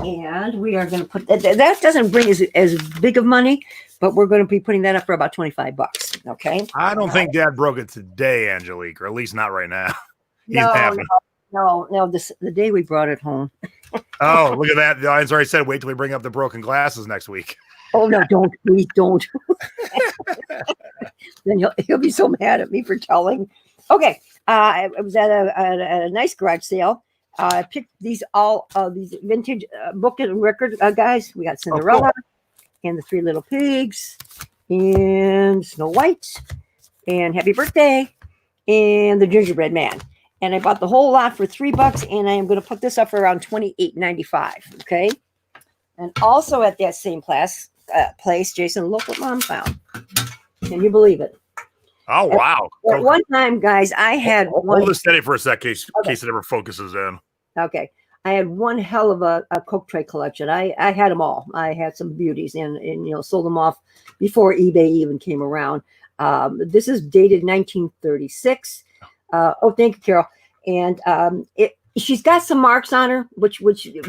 And we are going to put that doesn't bring as big of money, but we're going to be putting that up for about 25 bucks. Okay. I don't think Dad broke it today, Angelique, or at least not right now. He's No, happy. No, the day we brought it home. Oh, look at that. The audience already said, wait till we bring up the broken glasses next week. Oh, no, don't. Please don't. Then he'll be so mad at me for telling. Okay. I was at a nice garage sale. I picked these vintage book and record guys. We got Cinderella and the 3 Little Pigs and Snow White and Happy Birthday and the Gingerbread Man. And I bought the whole lot for $3, and I am going to put this up for around $28.95. Okay. And also at that same place, Jason, look what Mom found. Can you believe it? Oh wow! At one time, guys, I had hold this steady for a sec, in case it ever focuses in. Okay. I had one hell of a Coke tray collection. I had them all. I had some beauties and sold them off before eBay even came around. This is dated 1936. Thank you, Carol. And she's got some marks on her, which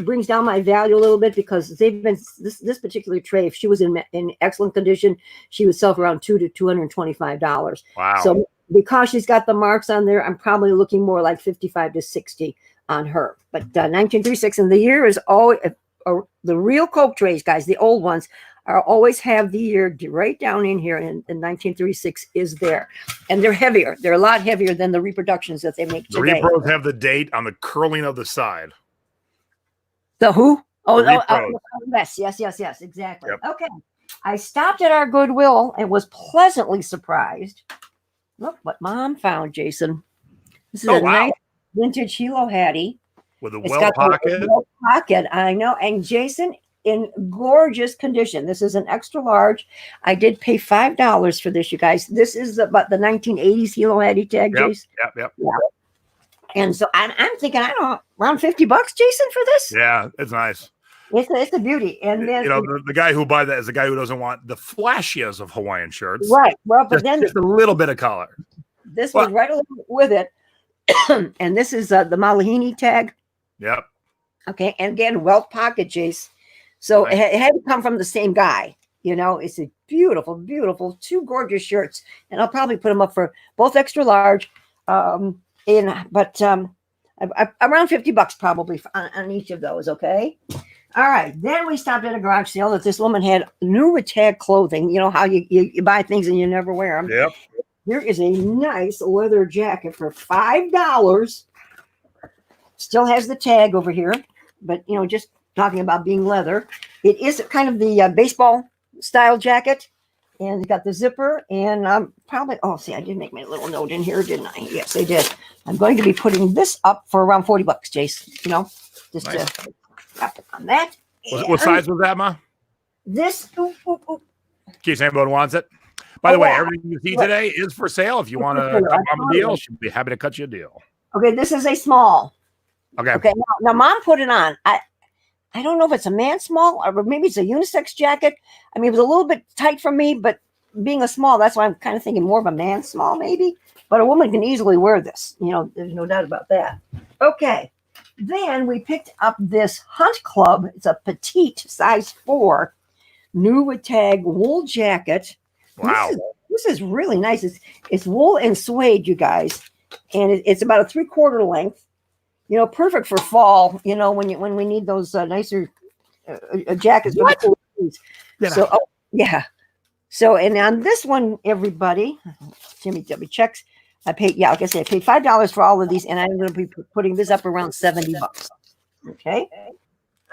brings down my value a little bit because they've been this particular tray. If she was in excellent condition, she would sell for around $200 to $225. Wow! So because she's got the marks on there, I'm probably looking more like 55 to 60 on her. But 1936, and the year is always the real Coke trays, guys. The old ones always have the year right down in here, and 1936 is there. And they're heavier. They're a lot heavier than the reproductions that they make today. The repros have the date on the curling of the side. The who? Yes, exactly. Yep. Okay. I stopped at our Goodwill and was pleasantly surprised. Look what Mom found, Jason. This is nice vintage Hilo Hattie. With a well pocket. I know. And Jason, in gorgeous condition. This is an extra large. I did pay $5 for this, you guys. This is about the 1980s Hilo Hattie tag, Jason. Yep. Yeah. And so I'm thinking, I don't know, around $50, Jason, for this. Yeah, it's nice. It's a beauty. And then the guy who buy that is the guy who doesn't want the flashiest of Hawaiian shirts. Right. Well, but then just a little bit of color. This was right along with it. And this is the Malahini tag. Yep. Okay. And again, welt pocket, Jace. So it had to come from the same guy. It's a beautiful, beautiful, 2 gorgeous shirts. And I'll probably put them up for both extra large. But around $50 probably on each of those. Okay. All right. Then we stopped at a garage sale that this woman had new with tag clothing. You know how you buy things and you never wear them. Yep. There is a nice leather jacket for $5. Still has the tag over here, but just talking about being leather. It is kind of the baseball style jacket, and it got the zipper. And probably, oh, see, I did make my little note in here, didn't I? Yes, I did. I'm going to be putting this up for around $40, Jace. You know, just Nice. to wrap it on that. What size was that, Ma? This. In case anybody wants it. By the way, everything you see today is for sale. If you want to cut Mom a deal, she'll be happy to cut you a deal. Okay, this is a small. Okay. Okay. Now Mom put it on. I don't know if it's a man small or maybe it's a unisex jacket. I mean, it was a little bit tight for me, but being a small, that's why I'm kind of thinking more of a man small, maybe. But a woman can easily wear this. You know, there's no doubt about that. Okay. Then we picked up this Hunt Club. It's a petite size 4 new with tag wool jacket. Wow. This is really nice. It's wool and suede, you guys, and it's about a 3/4 length. You know, perfect for fall. You know, when we need those nicer jackets. What? So yeah. So and on this one, everybody, Jimmy W checks. I paid like I said, I paid $5 for all of these, and I'm going to be putting this up around $70. Okay.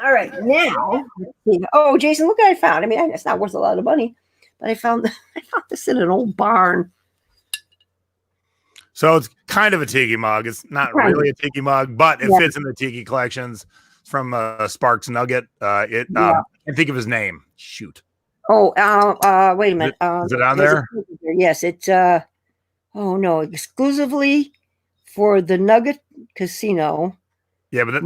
All right. Now, let's see. Oh, Jason, look what I found. I mean, it's not worth a lot of money. But I found this in an old barn. So it's kind of a tiki mug. It's not really a tiki mug, but it fits in the tiki collections. It's from Sparks Nugget. I can't think of his name. Shoot. Oh, wait a minute. Is it on there? Yes, it's oh no, exclusively for the Nugget Casino. Yeah, but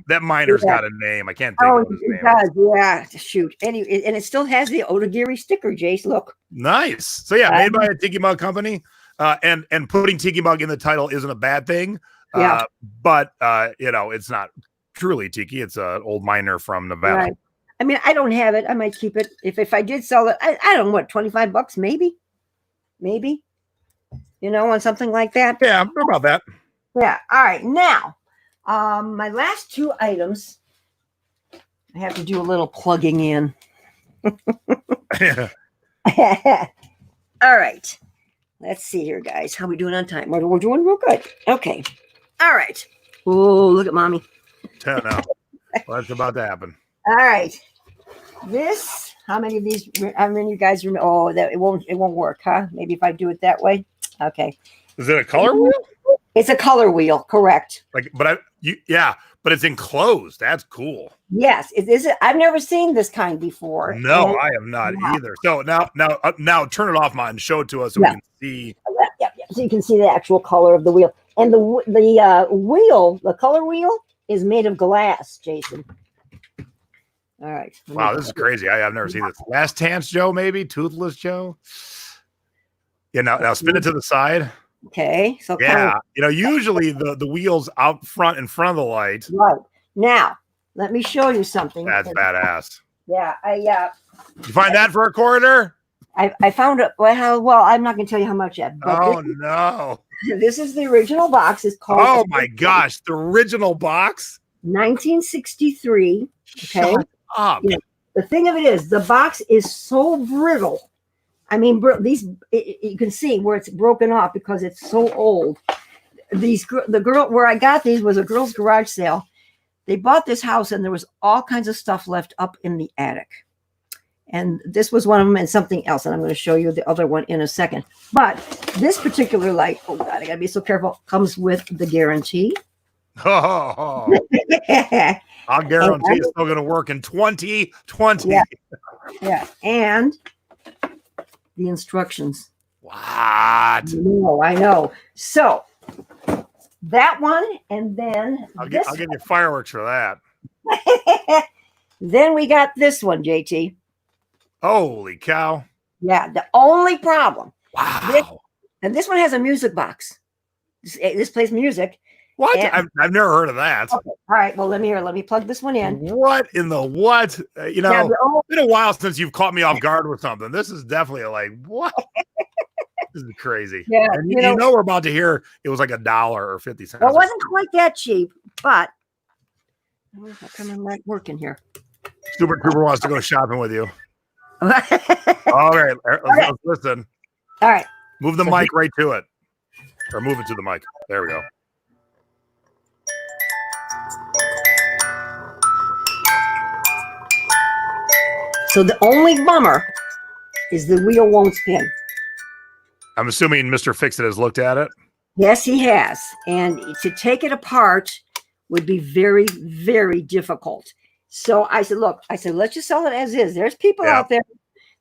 that miner's got a name. I can't think of his name. Does, yeah, shoot. Anyway, and it still has the Otagiri sticker, Jace. Look. Nice. So yeah, made by a tiki mug company. And putting tiki mug in the title isn't a bad thing. But you know, it's not truly tiki. It's an old miner from Nevada. Right. I mean, I don't have it. I might keep it. If I did sell it, I don't know what, $25 maybe. You know, on something like that. Yeah, about that. Yeah. All right. Now. My last 2 items, I have to do a little plugging in. Yeah. All right. Let's see here, guys. How we doing on time? We're doing real good. Okay. All right. Oh, look at mommy. 10 now. Well, that's about to happen. All right. This, how many of you guys remember? Oh, that it won't work, huh? Maybe if I do it that way. Okay. Is it a color wheel? It's a color wheel, correct? But it's enclosed. That's cool. Yes, is it? I've never seen this kind before. No, I have not either. So now turn it off, Ma, and show it to us so we can see. Yeah. So you can see the actual color of the wheel, and the wheel, the color wheel, is made of glass, Jason. All right. Wow, this is crazy. I've never seen this. Last Chance Joe, maybe Toothless Joe. Yeah. Now spin it to the side. Okay. So you know, usually the wheels out front in front of the light. Right. Now, let me show you something. That's badass. Yeah. You find that for a quarter? I found it. Well, I'm not going to tell you how much yet. Oh no! This is the original box. It's called. Oh my gosh! The original box. 1963. Okay. Shut up. You know, the thing of it is, the box is so brittle. I mean, you can see where it's broken off because it's so old. The girl where I got these was a girl's garage sale. They bought this house and there was all kinds of stuff left up in the attic. And this was one of them and something else. And I'm going to show you the other one in a second. But this particular light, oh God, I got to be so careful, comes with the guarantee. Oh, I'll guarantee it's still going to work in 2020. Yeah. And the instructions. What? No, I know. So that one, and then I'll give you fireworks for that. Then we got this one, JT. Holy cow! Yeah, the only problem. Wow. This one has a music box. This plays music. What? I've never heard of that. Okay. All right. Well, let me plug this one in. What in the what? You know, it's been a while since you've caught me off guard with something. This is definitely like what? This is crazy. Yeah. And you know we're about to hear it was like $1 or 50 cents. Well, it wasn't quite that cheap, but how come I'm not working here? Super Trooper wants to go shopping with you. All right. Let's listen. All right. Move the mic right to it. Or move it to the mic. There we go. So the only bummer is the wheel won't spin. I'm assuming Mr. Fix-It has looked at it. Yes, he has. And to take it apart would be very, very difficult. So I said, look, let's just sell it as is. There's people out there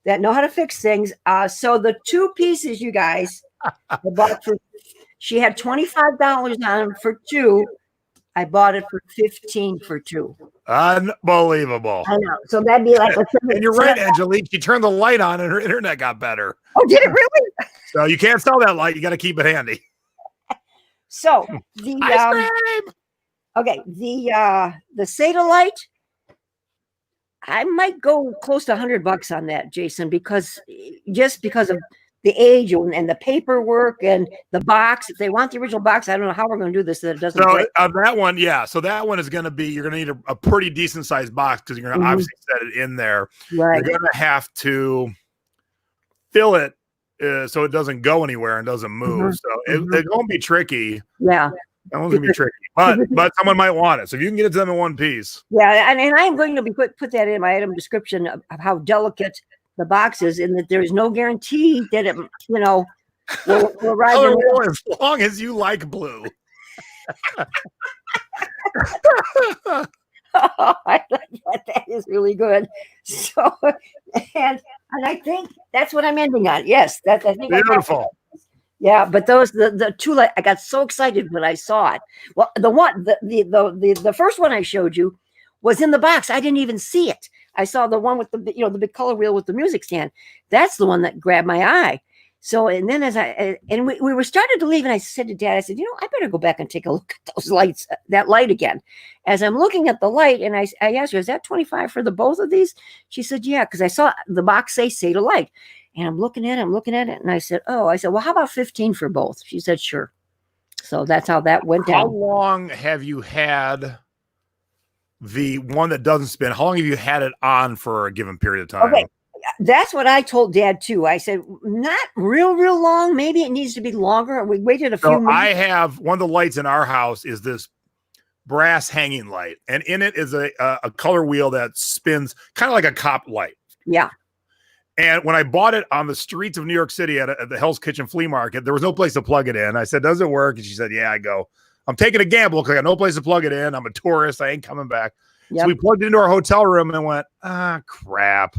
that know how to fix things. So the two pieces, you guys, I bought for, she had $25 on them for two. I bought it for $15 for two. Unbelievable. I know. So that'd be like, and you're right, Angelique. She turned the light on and her internet got better. Oh, did it really? So you can't sell that light. You got to keep it handy. So the the SATA light, I might go close to $100 on that, Jason, because of the age and the paperwork and the box. If they want the original box, I don't know how we're going to do this so that it doesn't break. That one, yeah. So that one is going to be, you're going to need a pretty decent sized box because you're going to obviously set it in there. Right. You're going to have to fill it so it doesn't go anywhere and doesn't move. So it's going to be tricky. Yeah. That one's gonna be tricky, but someone might want it. So if you can get it to them in one piece. Yeah, and I am going to be put that in my item description of how delicate the box is, and that there is no guarantee that it, will rise. As long as you like blue. Oh, I like that. That is really good. So, and I think that's what I'm ending on. Yes, I think beautiful. Yeah, but the two, I got so excited when I saw it. Well, the first one I showed you was in the box. I didn't even see it. I saw the one with the big color wheel with the music stand. That's the one that grabbed my eye. So, and then we were starting to leave, and I said to Dad, I said, I better go back and take a look at those lights, that light again. As I'm looking at the light, and I asked her, is that $25 for the both of these? She said, yeah, because I saw the box say SATA light. And I'm looking at it, and I said, well, how about 15 for both? She said, sure. So that's how that went down. How long have you had the one that doesn't spin? How long have you had it on for a given period of time? Okay, that's what I told Dad too. I said, not real long. Maybe it needs to be longer. We waited a few minutes. I have one of the lights in our house is this brass hanging light, and in it is a color wheel that spins kind of like a cop light. Yeah. And when I bought it on the streets of New York City at the Hell's Kitchen flea market, there was no place to plug it in. I said, does it work? And she said, yeah. I go, I'm taking a gamble because I got no place to plug it in. I'm a tourist. I ain't coming back. Yep. So we plugged it into our hotel room and went, crap.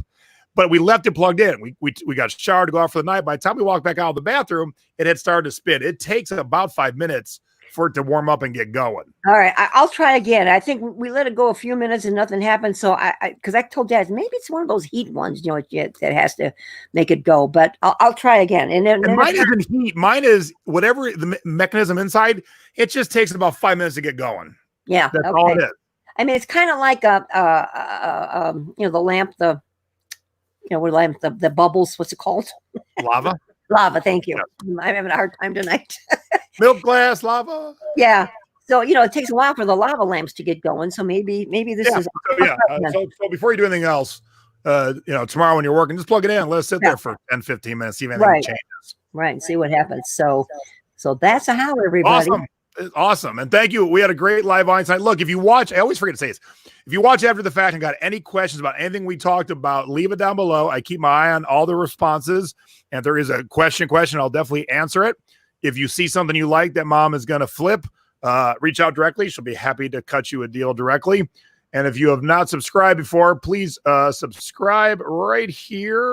But we left it plugged in. We got showered to go out for the night. By the time we walked back out of the bathroom, it had started to spin. It takes about 5 minutes for it to warm up and get going. All right, I'll try again. I think we let it go a few minutes and nothing happened. So because I told Dad maybe it's one of those heat ones, that has to make it go. But I'll try again. And mine isn't heat. Mine is whatever the mechanism inside. It just takes about 5 minutes to get going. Yeah, that's all it is. I mean, it's kind of like the lamp, the bubbles. What's it called? Lava. Lava. Thank you. Yeah. I'm having a hard time tonight. Milk glass lava. Yeah. So, it takes a while for the lava lamps to get going. So maybe this is. So before you do anything else, tomorrow when you're working, just plug it in. Let it sit there for 10, 15 minutes, see if anything changes. Right. And see what happens. So that's a how, everybody. Awesome. Awesome. And thank you. We had a great live audience tonight. Look, if you watch, I always forget to say this. If you watch after the fact and got any questions about anything we talked about, leave it down below. I keep my eye on all the responses. And if there is a question, I'll definitely answer it. If you see something you like that Mom is going to flip, reach out directly. She'll be happy to cut you a deal directly. And if you have not subscribed before, please subscribe right here,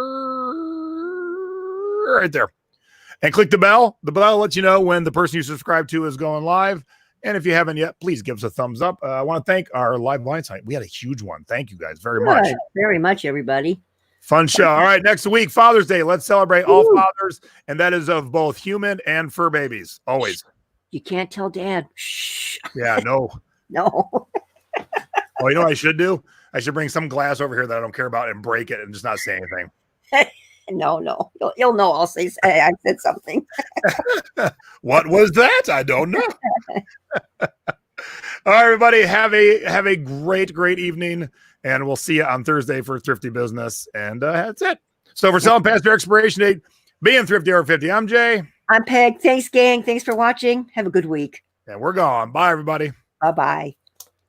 right there. And click the bell. The bell lets you know when the person you subscribe to is going live. And if you haven't yet, please give us a thumbs up. I want to thank our live audience tonight. We had a huge one. Thank you guys very much. Very much, everybody. Fun show. All right, next week, Father's Day. Let's celebrate all fathers, and that is of both human and fur babies. Always. You can't tell Dad. Shh. Yeah, no. No. Oh, you know what I should do? I should bring some glass over here that I don't care about and break it and just not say anything. No. He'll know I said something. What was that? I don't know. All right, everybody, have a great evening, and we'll see you on Thursday for Thrifty Business. And that's it. So for selling past your expiration date, being thrifty over 50, I'm Jay. I'm Peg. Thanks, gang. Thanks for watching. Have a good week. And we're gone. Bye, everybody. Bye-bye.